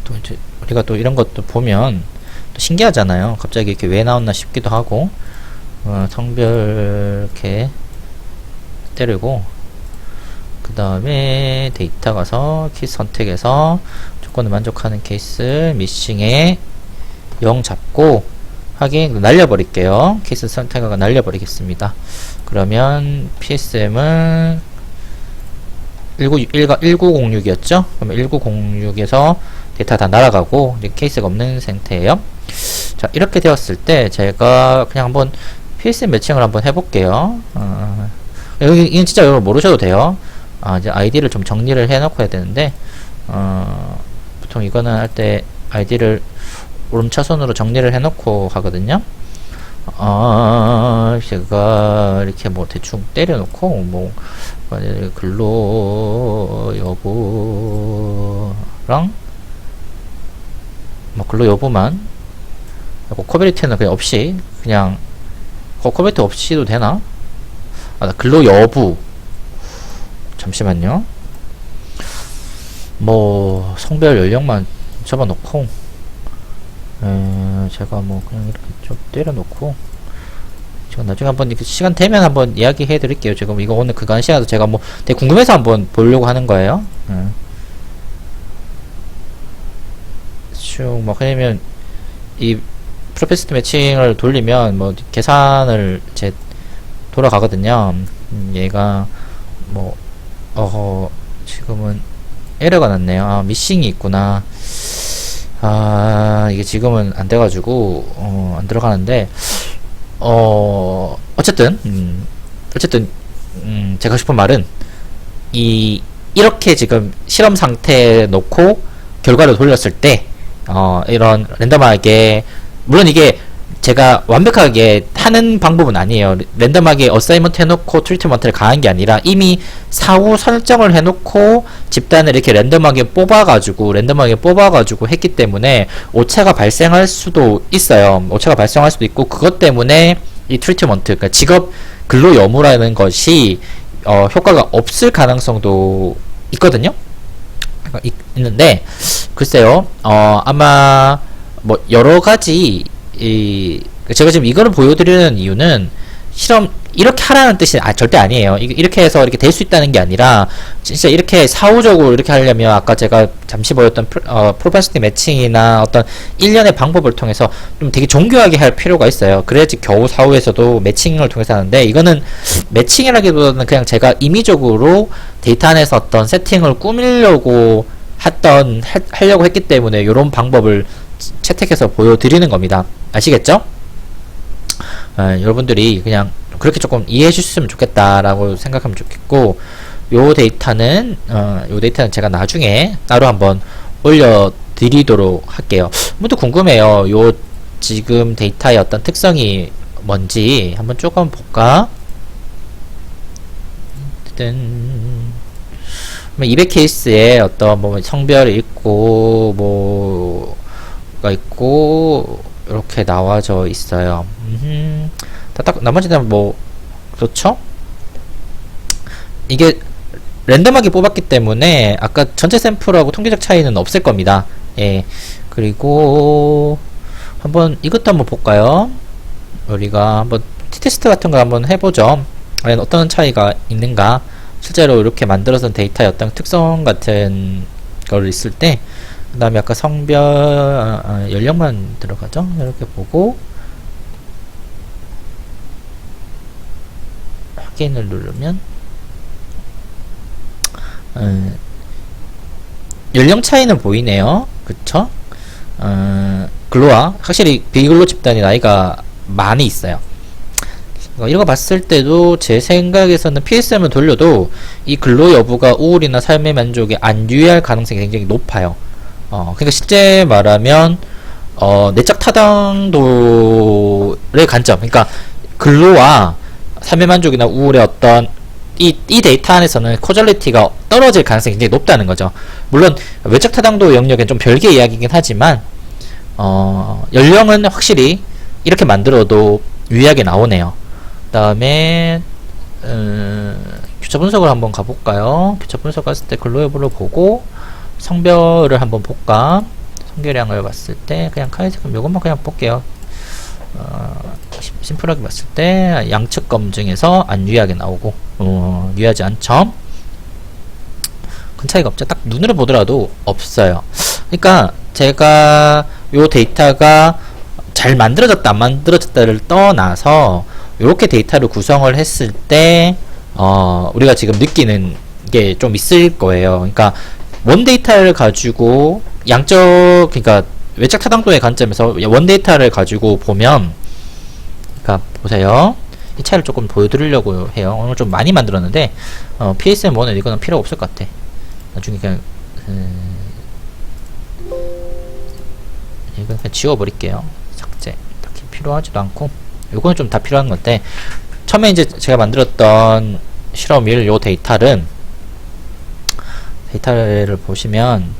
또 이제 우리가 또 이런 것도 보면 또 신기하잖아요. 갑자기 이렇게 왜 나왔나 싶기도 하고 성별 이렇게 때리고 그 다음에 데이터 가서 케이스 선택해서 조건을 만족하는 케이스 미싱에 0 잡고 확인 날려버릴게요. 케이스 선택하고 날려버리겠습니다. 그러면 PSM은 1906이었죠? 그러면 1906에서 데이터 다 날아가고 이제 케이스가 없는 상태예요. 자, 이렇게 되었을 때 제가 그냥 한번 PSM 매칭을 한번 해볼게요. 이건 진짜 여러분 모르셔도 돼요. 이제 아이디를 좀 정리를 해놓고 해야 되는데 보통 이거는 할 때 아이디를 오름차순으로 정리를 해놓고 하거든요. 제가 이렇게 대충 때려놓고 근로 여부랑 근로 여부만 코베리티는 그냥 없이 그냥 코베리티 없이도 되나? 근로 여부 잠시만요. 성별 연령만 잡아놓고 제가 그냥 이렇게 좀 때려놓고 제가 나중에 한번 시간 되면 한번 이야기 해드릴게요. 지금 이거 오늘 그간 시간에도 제가 되게 궁금해서 한번 보려고 하는 거예요. 쭉 왜냐면 이 프로페시티 매칭을 돌리면 계산을 돌아가거든요. 얘가 뭐 지금은 에러가 났네요. 아, 미싱이 있구나. 아, 이게 지금은 안 돼가지고 안 들어가는데 어쨌든 제가 싶은 말은 이렇게 지금 실험 상태에 놓고 결과를 돌렸을 때 이런 랜덤하게, 물론 이게 제가 완벽하게 하는 방법은 아니에요. 랜덤하게 어사이먼트 해놓고 트리트먼트를 가한 게 아니라 이미 사후 설정을 해놓고 집단을 이렇게 랜덤하게 뽑아가지고 했기 때문에 오차가 발생할 수도 있어요. 오차가 발생할 수도 있고, 그것 때문에 이 트리트먼트, 그러니까 직업 근로 여무라는 것이 효과가 없을 가능성도 있거든요. 있는데 글쎄요. 아마 뭐 여러 가지, 제가 지금 이거를 보여드리는 이유는 실험 이렇게 하라는 뜻이 절대 아니에요. 이렇게 해서 이렇게 될 수 있다는 게 아니라, 진짜 이렇게 사후적으로 이렇게 하려면 아까 제가 잠시 보였던 프로펜시티 매칭이나 어떤 일련의 방법을 통해서 좀 되게 정교하게 할 필요가 있어요. 그래야지 겨우 사후에서도 매칭을 통해서 하는데, 이거는 매칭이라기보다는 그냥 제가 임의적으로 데이터 안에서 어떤 세팅을 꾸미려고 하려고 했기 때문에 이런 방법을 채택해서 보여드리는 겁니다. 아시겠죠? 여러분들이 그냥 그렇게 조금 이해해 주셨으면 좋겠다라고 생각하면 좋겠고, 요 데이터는 제가 나중에 따로 한번 올려드리도록 할게요. 아무도 궁금해요. 요 지금 데이터의 어떤 특성이 뭔지 한번 조금 볼까? 200케이스에 어떤 뭐 성별이 있고 뭐가 있고 이렇게 나와져 있어요. 나머지는 뭐 그렇죠? 이게 랜덤하게 뽑았기 때문에 아까 전체 샘플하고 통계적 차이는 없을 겁니다. 예. 그리고 한번 이것도 한번 볼까요? 우리가 한번 t-테스트 같은 거 한번 해보죠. 과연 어떤 차이가 있는가? 실제로 이렇게 만들어서 데이터의 어떤 특성 같은 걸 있을 때, 그 다음에 아까 성별, 연령만 들어가죠? 이렇게 보고 확인을 누르면 연령 차이는 보이네요. 그쵸? 근로와 확실히 비근로 집단이 나이가 많이 있어요. 이런 거 봤을 때도 제 생각에서는 PSM을 돌려도 이 근로 여부가 우울이나 삶의 만족에 안 유의할 가능성이 굉장히 높아요. 그러니까 실제 말하면 내적 타당도의 관점, 그러니까 근로와 삶의 만족이나 우울의 어떤 이 데이터 안에서는 코절리티가 떨어질 가능성이 굉장히 높다는 거죠. 물론 외적 타당도 영역은 좀 별개의 이야기이긴 하지만 연령은 확실히 이렇게 만들어도 유의하게 나오네요. 그 다음에 교차 분석을 한번 가볼까요? 교차 분석 갔을 때 근로 여부를 보고 성별을 한번 볼까? 성별량을 봤을 때 그냥 카이세금 요것만 그냥 볼게요. 심플하게 봤을 때 양측 검증에서 안 유의하게 나오고 유의하지 않죠. 큰 차이가 없죠. 딱 눈으로 보더라도 없어요. 그러니까 제가 요 데이터가 잘 만들어졌다 안 만들어졌다를 떠나서 요렇게 데이터를 구성을 했을 때 우리가 지금 느끼는 게 좀 있을 거예요. 그러니까 원 데이터를 가지고 그러니까 외적 타당도의 관점에서 원 데이터를 가지고 보면, 그러니까 보세요. 이 차이를 조금 보여드리려고 해요. 오늘 좀 많이 만들었는데 PSM1은 이거는 필요 없을 것 같아. 나중에 그냥 이건 그냥 지워버릴게요. 삭제. 딱히 필요하지도 않고, 요거는 좀 다 필요한 건데, 처음에 이제 제가 만들었던 실험일 요 데이터를 보시면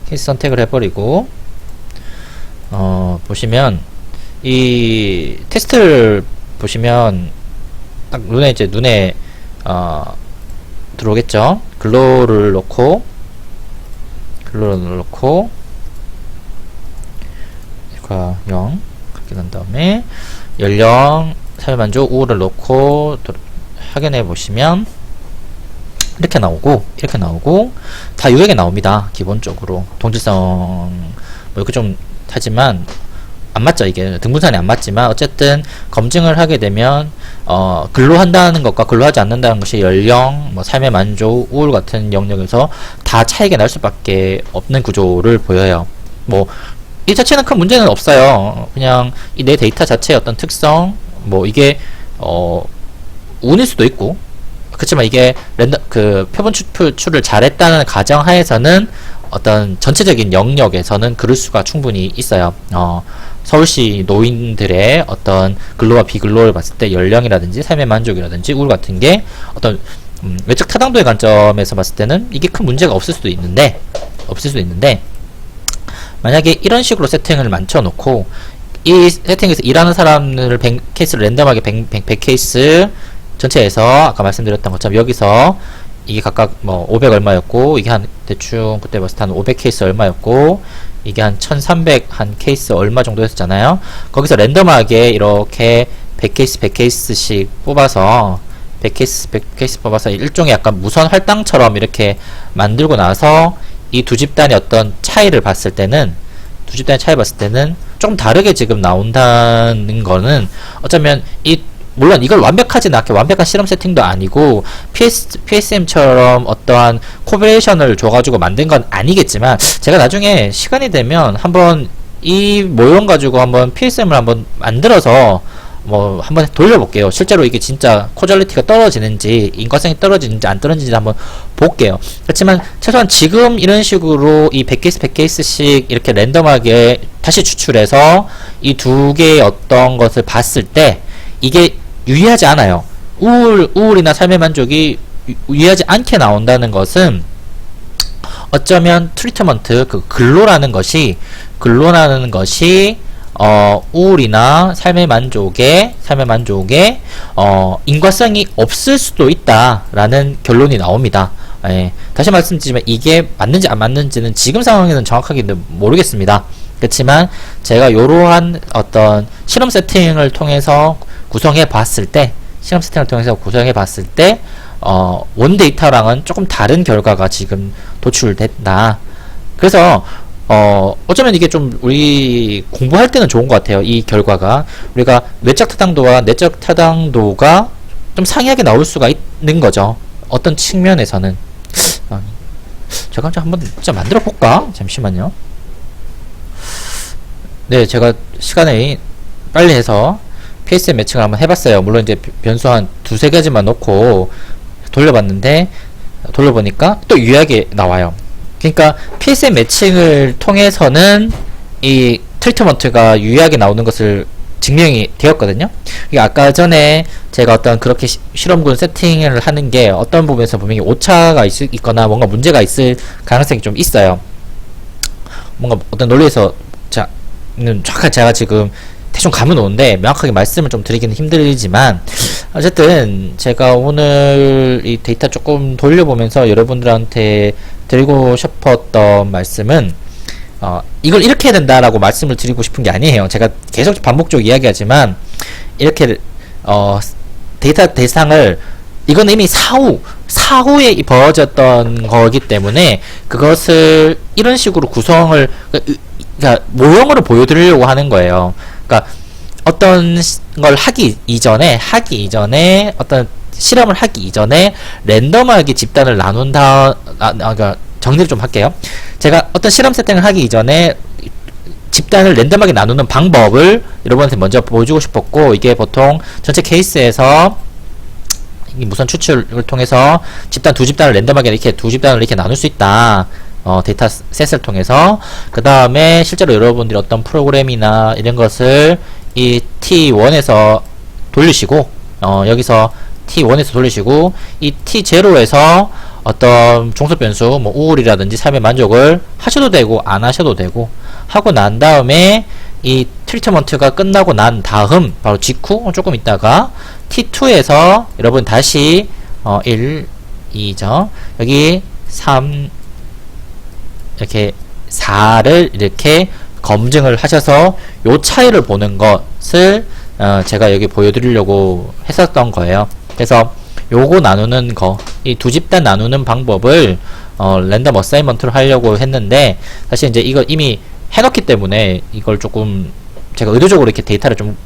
케이스 선택을 해버리고 보시면 이 테스트를 보시면 딱 눈에 들어오겠죠. 근로를 넣고 과 0 그렇게 난 다음에 연령, 삶만족, 우울을 넣고 확인해 보시면 이렇게 나오고 다 요약이 나옵니다. 기본적으로 동질성 뭐 이렇게 좀 하지만 안 맞죠. 이게 등분산이 안 맞지만 어쨌든 검증을 하게 되면 근로한다는 것과 근로하지 않는다는 것이 연령, 뭐 삶의 만족, 우울 같은 영역에서 다 차이가 날 수밖에 없는 구조를 보여요. 뭐 이 자체는 큰 문제는 없어요. 그냥 이 내 데이터 자체의 어떤 특성, 뭐 이게 운일 수도 있고, 그렇지만 이게 표본 추출을 잘했다는 가정하에서는 어떤 전체적인 영역에서는 그럴 수가 충분히 있어요. 서울시 노인들의 어떤 근로와 비근로를 봤을 때 연령이라든지 삶의 만족이라든지 우울 같은 게 어떤 외적 타당도의 관점에서 봤을 때는 이게 큰 문제가 없을 수도 있는데 만약에 이런 식으로 세팅을 만들어놓고 이 세팅에서 일하는 사람을 케이스를 랜덤하게 100 케이스 전체에서 아까 말씀드렸던 것처럼 여기서 이게 각각 뭐 500 얼마였고 이게 한 대충 그때 봤을 때 한 500 케이스 얼마였고 이게 한 1300 한 케이스 얼마 정도 였잖아요. 거기서 랜덤하게 이렇게 100케이스 100케이스씩 뽑아서 100케이스 뽑아서 일종의 약간 무선 할당처럼 이렇게 만들고 나서 이 두 집단의 어떤 차이를 봤을 때는 조금 다르게 지금 나온다는 거는 어쩌면 물론 이걸 완벽하진 않게 완벽한 실험 세팅도 아니고 PSM처럼 어떠한 코버레이션을 줘가지고 만든 건 아니겠지만 제가 나중에 시간이 되면 한번 이 모형 가지고 한번 PSM을 한번 만들어서 뭐 한번 돌려볼게요. 실제로 이게 진짜 코절리티가 떨어지는지 인과성이 떨어지는지 안 떨어지는지 한번 볼게요. 그렇지만 최소한 지금 이런 식으로 이 100케이스 100케이스씩 이렇게 랜덤하게 다시 추출해서 이 두 개의 어떤 것을 봤을 때 이게 유의하지 않아요. 우울이나 삶의 만족이 유의하지 않게 나온다는 것은 어쩌면 트리트먼트 근로라는 것이 우울이나 삶의 만족에 인과성이 없을 수도 있다라는 결론이 나옵니다. 예, 다시 말씀드리지만 이게 맞는지 안 맞는지는 지금 상황에는 정확하게 모르겠습니다. 그렇지만 제가 이러한 어떤 실험 세팅을 통해서 구성해 봤을 때 원 데이터랑은 조금 다른 결과가 지금 도출됐다. 그래서 어쩌면 이게 좀 우리 공부할 때는 좋은 것 같아요. 이 결과가 우리가 외적 타당도와 내적 타당도가 좀 상이하게 나올 수가 있는 거죠. 어떤 측면에서는 제가 한번 진짜 만들어 볼까? 잠시만요. 네, 제가 시간이 빨리 해서 PSM 매칭을 한번 해봤어요. 물론 이제 변수 한 두세 가지만 놓고 돌려보니까 또 유의하게 나와요. 그러니까 PSM 매칭을 통해서는 이 트리트먼트가 유의하게 나오는 것을 증명이 되었거든요. 그러니까 아까 전에 제가 어떤 그렇게 실험군 세팅을 하는 게 어떤 부분에서 분명히 오차가 있거나 뭔가 문제가 있을 가능성이 좀 있어요. 뭔가 어떤 논리에서 정확하게 제가 지금 대충 감은 오는데 명확하게 말씀을 좀 드리기는 힘들지만 어쨌든 제가 오늘 이 데이터 조금 돌려보면서 여러분들한테 드리고 싶었던 말씀은 이걸 이렇게 해야 된다라고 말씀을 드리고 싶은 게 아니에요. 제가 계속 반복적으로 이야기하지만 이렇게 데이터 대상을 이건 이미 사후에 벌어졌던 거기 때문에 그것을 이런 식으로 구성을 그러니까 모형으로 보여드리려고 하는 거예요. 그러니까 어떤 걸 하기 이전에 어떤 실험을 하기 이전에 랜덤하게 집단을 그러니까 정리를 좀 할게요. 제가 어떤 실험 세팅을 하기 이전에 집단을 랜덤하게 나누는 방법을 여러분한테 먼저 보여주고 싶었고, 이게 보통 전체 케이스에서 이 무선 추출을 통해서 두 집단을 랜덤하게 두 집단을 이렇게 나눌 수 있다. 데이터 셋을 통해서. 그 다음에 실제로 여러분들이 어떤 프로그램이나 이런 것을 이 T1에서 돌리시고, 여기서 T1에서 돌리시고, 이 T0에서 어떤 종속 변수, 뭐 우울이라든지 삶의 만족을 하셔도 되고 안 하셔도 되고, 하고 난 다음에 이 트리트먼트가 끝나고 난 다음 바로 직후 조금 있다가 T2에서 여러분 다시 1, 2죠. 여기 3 이렇게 4를 이렇게 검증을 하셔서 요 차이를 보는 것을 제가 여기 보여드리려고 했었던 거예요. 그래서 요거 나누는 거, 이 두 집단 나누는 방법을 랜덤 어사이먼트로 하려고 했는데, 사실 이제 이거 이미 해놓기 때문에 이걸 조금 제가 의도적으로 이렇게 데이터를 좀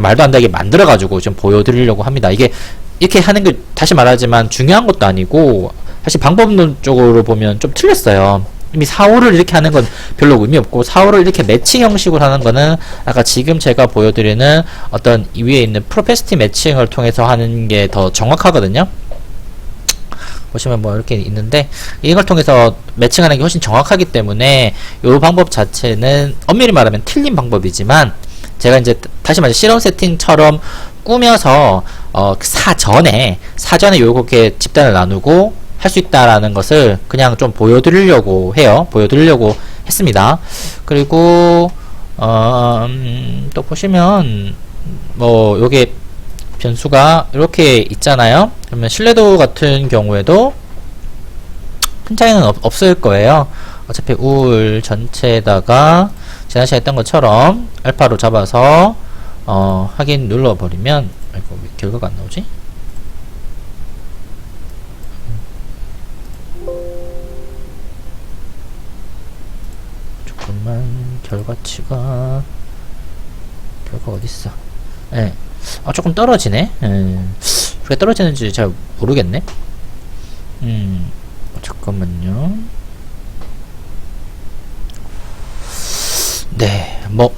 말도 안 되게 만들어가지고 좀 보여드리려고 합니다. 이게 이렇게 하는 게 다시 말하지만 중요한 것도 아니고 사실 방법론적으로 보면 좀 틀렸어요. 이미 4호를 이렇게 하는 건 별로 의미 없고 4호를 이렇게 매칭 형식으로 하는 거는 아까 지금 제가 보여드리는 어떤 이 위에 있는 프로페시티 매칭을 통해서 하는 게 더 정확하거든요. 보시면 뭐 이렇게 있는데 이걸 통해서 매칭하는 게 훨씬 정확하기 때문에 이 방법 자체는 엄밀히 말하면 틀린 방법이지만 제가 이제 다시 말해 실험 세팅처럼 꾸며서 사전에 요렇게 집단을 나누고 할 수 있다라는 것을 그냥 좀 보여드리려고 해요. 보여드리려고 했습니다. 그리고 또 보시면 뭐 요게 변수가 이렇게 있잖아요. 그러면 신뢰도 같은 경우에도 큰 차이는 없을 거예요. 어차피 울 전체에다가 지난 시간에 했던 것처럼 알파로 잡아서 확인 눌러버리면 아이고 왜 결과가 안 나오지? 조금만 결과 어딨어? 예. 조금 떨어지네. 왜 떨어지는지 잘 모르겠네. 잠깐만요. 네, 뭐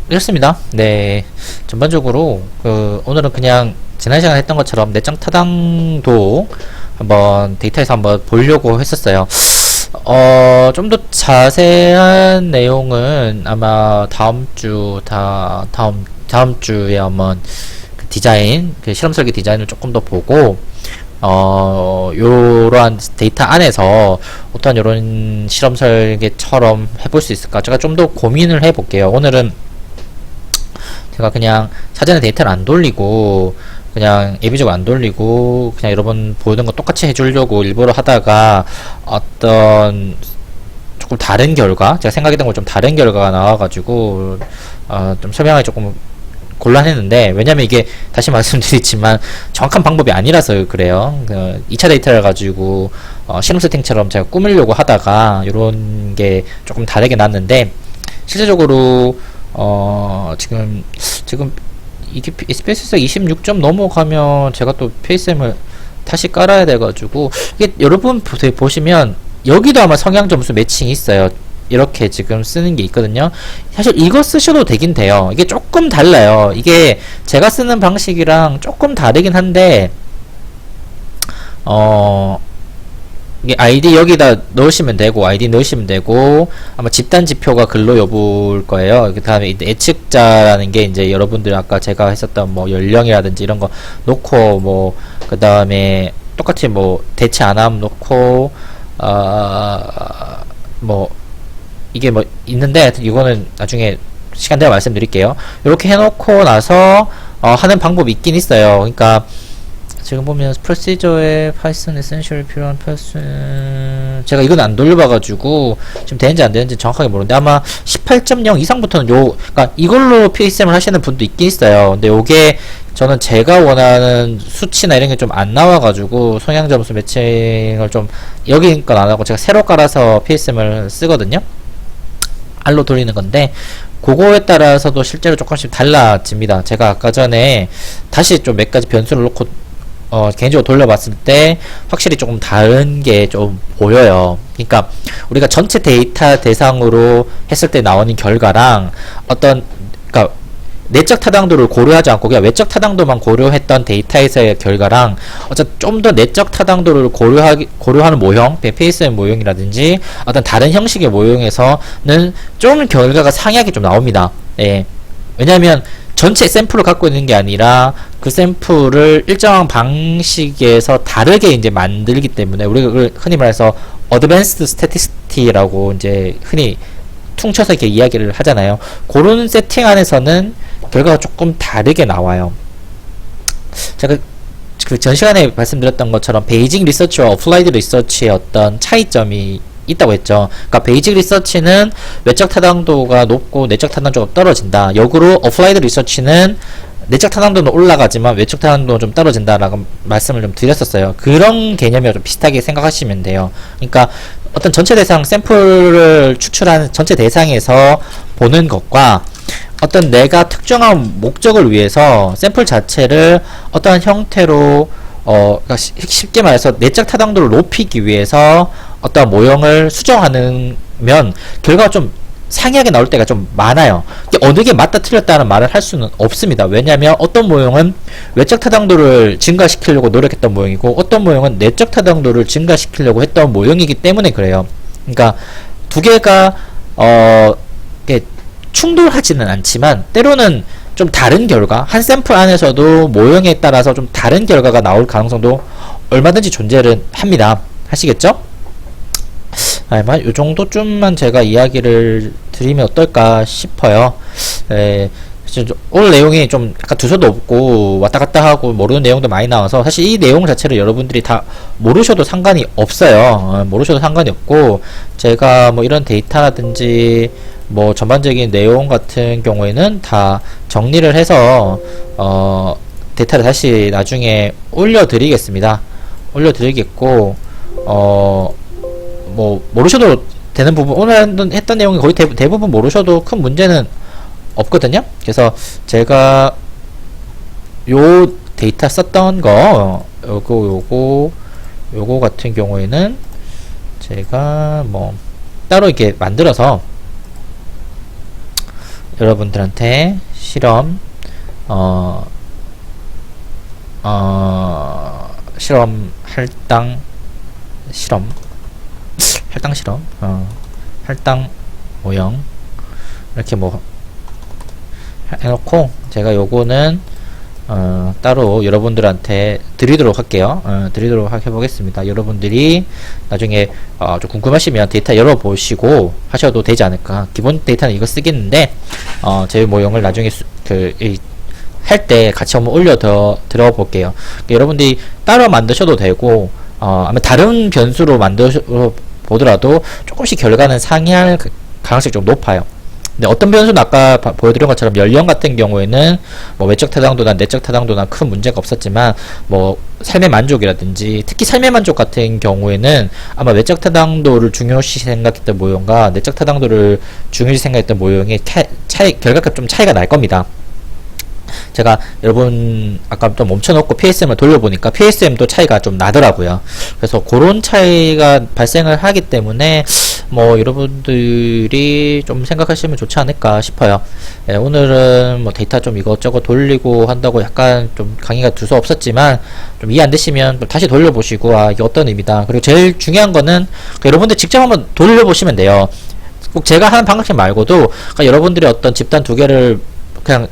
이렇습니다. 네, 전반적으로 오늘은 그냥 지난 시간에 했던 것처럼 내적 타당도 한번 데이터에서 한번 보려고 했었어요. 좀 더 자세한 내용은 아마 다음 주에 한번 그 디자인, 그 실험 설계 디자인을 조금 더 보고, 요러한 데이터 안에서 어떤 요런 실험 설계처럼 해볼 수 있을까? 제가 좀 더 고민을 해볼게요. 오늘은 제가 그냥 사전에 데이터를 안 돌리고, 그냥 예비적으로 안 돌리고, 그냥 여러분 보던 거 똑같이 해주려고 일부러 하다가, 어떤 조금 다른 결과, 제가 생각했던 걸 좀 다른 결과가 나와가지고, 좀 설명하기 조금 곤란했는데, 왜냐면 이게 다시 말씀드리지만 정확한 방법이 아니라서 그래요. 2차 데이터를 가지고 실험 세팅처럼 제가 꾸미려고 하다가 이런 게 조금 다르게 났는데, 실제적으로 지금 이게 SPSS 26점 넘어가면 제가 또 PSM을 다시 깔아야 돼가지고, 이게 여러분 보시면 여기도 아마 성향 점수 매칭이 있어요. 이렇게 지금 쓰는 게 있거든요. 사실 이거 쓰셔도 되긴 돼요. 이게 조금 달라요. 이게 제가 쓰는 방식이랑 조금 다르긴 한데, 이게 아이디 여기다 넣으시면 되고, 아이디 넣으시면 되고, 아마 집단 지표가 근로 여부일 거예요. 그 다음에 이제 예측자라는 게 이제 여러분들 아까 제가 했었던 뭐 연령이라든지 이런 거 놓고, 뭐, 그 다음에 똑같이 뭐 대체 안함 놓고, 뭐, 이게 뭐 있는데, 이거는 나중에 시간 되면 말씀드릴게요. 이렇게 해놓고 나서, 하는 방법이 있긴 있어요. 그러니까, 지금 보면 프로시저에 파이썬 에센셜 필요한 파이썬, 제가 이건 안 돌려봐가지고 지금 되는지 안 되는지 정확하게 모르는데 아마 18.0 이상부터는 그러니까 이걸로 PSM을 하시는 분도 있긴 있어요. 근데 요게 저는 제가 원하는 수치나 이런 게 좀 안 나와가지고 성향 점수 매칭을 좀 여기 건 안 하고 제가 새로 깔아서 PSM을 쓰거든요. R로 돌리는 건데, 그거에 따라서도 실제로 조금씩 달라집니다. 제가 아까 전에 다시 좀 몇 가지 변수를 놓고 개인적으로 돌려봤을 때 확실히 조금 다른 게 좀 보여요. 그러니까 우리가 전체 데이터 대상으로 했을 때 나오는 결과랑 그러니까 내적 타당도를 고려하지 않고 그냥 외적 타당도만 고려했던 데이터에서의 결과랑 좀 더 내적 타당도를 고려하는 모형, PSM 모형이라든지 어떤 다른 형식의 모형에서는 좀 결과가 상이하게 좀 나옵니다. 예. 왜냐하면 전체 샘플을 갖고 있는 게 아니라 그 샘플을 일정한 방식에서 다르게 이제 만들기 때문에 우리가 흔히 말해서 어드밴스드 스태티스틱이라고 이제 흔히 퉁쳐서 이렇게 이야기를 하잖아요. 그런 세팅 안에서는 결과가 조금 다르게 나와요. 제가 그 전 시간에 말씀드렸던 것처럼 베이직 리서치와 어플라이드 리서치의 어떤 차이점이 있다고 했죠. 그러니까 베이직 리서치는 외적 타당도가 높고 내적 타당도가 떨어진다. 역으로 어플라이드 리서치는 내적 타당도는 올라가지만 외적 타당도는 좀 떨어진다라고 말씀을 좀 드렸었어요. 그런 개념이랑 좀 비슷하게 생각하시면 돼요. 그러니까 어떤 전체 대상 샘플을 추출한 전체 대상에서 보는 것과 어떤 내가 특정한 목적을 위해서 샘플 자체를 어떠한 형태로 그러니까 쉽게 말해서 내적 타당도를 높이기 위해서 어떤 모형을 수정하는 면 결과가 좀 상이하게 나올 때가 좀 많아요. 어느 게 맞다 틀렸다는 말을 할 수는 없습니다. 왜냐하면 어떤 모형은 외적 타당도를 증가시키려고 노력했던 모형이고 어떤 모형은 내적 타당도를 증가시키려고 했던 모형이기 때문에 그래요. 그러니까 두 개가 이게 충돌하지는 않지만 때로는 좀 다른 결과, 한 샘플 안에서도 모형에 따라서 좀 다른 결과가 나올 가능성도 얼마든지 존재를 합니다. 하시겠죠? 요 정도쯤만 제가 이야기를 드리면 어떨까 싶어요. 오늘 내용이 좀 약간 두서도 없고 왔다 갔다 하고 모르는 내용도 많이 나와서 사실 이 내용 자체를 여러분들이 다 모르셔도 상관이 없어요. 모르셔도 상관이 없고 제가 뭐 이런 데이터라든지 뭐 전반적인 내용 같은 경우에는 다 정리를 해서 데이터를 다시 나중에 올려드리겠습니다. 올려드리겠고 뭐 모르셔도 되는 부분, 오늘 했던 내용이 거의 대부분 모르셔도 큰 문제는 없거든요. 그래서 제가 요 데이터 썼던 거 요거 같은 경우에는 제가 뭐 따로 이렇게 만들어서 여러분들한테 실험 실험 할당 실험 할당 모형 이렇게 뭐 해놓고 제가 요거는 따로 여러분들한테 드리도록 할게요. 드리도록 해보겠습니다. 여러분들이 나중에 좀 궁금하시면 데이터 열어보시고 하셔도 되지 않을까. 기본 데이터는 이거 쓰겠는데 제 모형을 나중에 할 때 같이 한번 올려 들어볼게요. 여러분들이 따로 만드셔도 되고 아마 다른 변수로 만들어 보더라도 조금씩 결과는 상이할 가능성이 좀 높아요. 근데 어떤 변수는 아까 보여드린 것처럼 연령 같은 경우에는 뭐 외적 타당도나 내적 타당도나 큰 문제가 없었지만 뭐 삶의 만족이라든지 특히 삶의 만족 같은 경우에는 아마 외적 타당도를 중요시 생각했던 모형과 내적 타당도를 중요시 생각했던 모형의 결과가 좀 차이가 날 겁니다. 제가 여러분 아까 좀 멈춰놓고 PSM을 돌려보니까 PSM도 차이가 좀 나더라고요. 그래서 그런 차이가 발생을 하기 때문에 뭐 여러분들이 좀 생각하시면 좋지 않을까 싶어요. 오늘은 뭐 데이터 좀 이것저것 돌리고 한다고 약간 좀 강의가 두서 없었지만 좀 이해 안 되시면 좀 다시 돌려보시고 이게 어떤 의미다. 그리고 제일 중요한 거는 여러분들 직접 한번 돌려보시면 돼요. 꼭 제가 하는 방식 말고도 여러분들이 어떤 집단 두 개를 그냥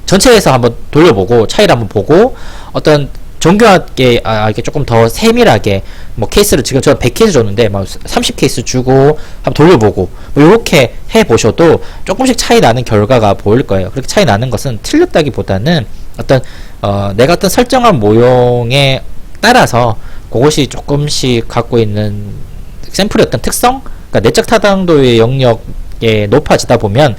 전체에서 한번 돌려보고 차이를 한번 보고 어떤 정교하게 이게 조금 더 세밀하게 뭐 케이스를 지금 저 100케이스 줬는데 막 30케이스 주고 한번 돌려보고 뭐 요렇게 해 보셔도 조금씩 차이 나는 결과가 보일 거예요. 그렇게 차이 나는 것은 틀렸다기보다는 어떤 내가 어떤 설정한 모형에 따라서 그것이 조금씩 갖고 있는 샘플의 어떤 특성, 그러니까 내적 타당도의 영역에 높아지다 보면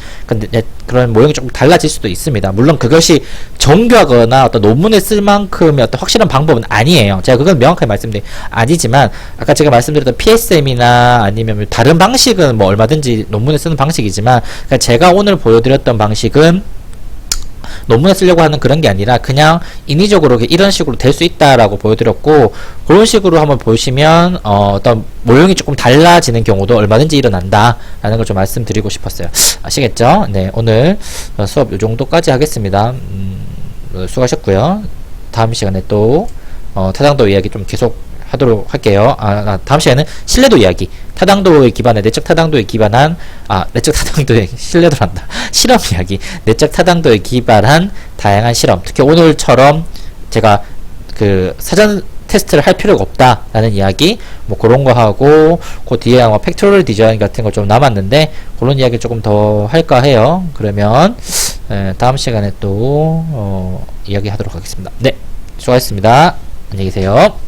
그런 모형이 조금 달라질 수도 있습니다. 물론 그것이 정교하거나 어떤 논문에 쓸 만큼의 어떤 확실한 방법은 아니에요. 제가 그건 명확하게 말씀드린 아니지만 아까 제가 말씀드렸던 PSM이나 아니면 다른 방식은 뭐 얼마든지 논문에 쓰는 방식이지만 그러니까 제가 오늘 보여드렸던 방식은 논문에 쓰려고 하는 그런 게 아니라 그냥 인위적으로 이런 식으로 될 수 있다라고 보여드렸고 그런 식으로 한번 보시면 어떤 모형이 조금 달라지는 경우도 얼마든지 일어난다 라는 걸 좀 말씀드리고 싶었어요. 아시겠죠? 네, 오늘 수업 요 정도까지 하겠습니다. 수고하셨고요. 다음 시간에 또 타당도 이야기 좀 계속 하도록 할게요. 다음 시간에는 신뢰도 이야기, 타당도에 기반한 내적 타당도에 기반한 내적 타당도에 신뢰도란다. 실험 이야기, 내적 타당도에 기반한 다양한 실험. 특히 오늘처럼 제가 그 사전 테스트를 할 필요가 없다라는 이야기, 뭐 그런 거 하고 그 뒤에 아마 팩토리얼 디자인 같은 거 좀 남았는데 그런 이야기 조금 더 할까 해요. 그러면 다음 시간에 또 이야기 하도록 하겠습니다. 네, 수고하셨습니다. 안녕히 계세요.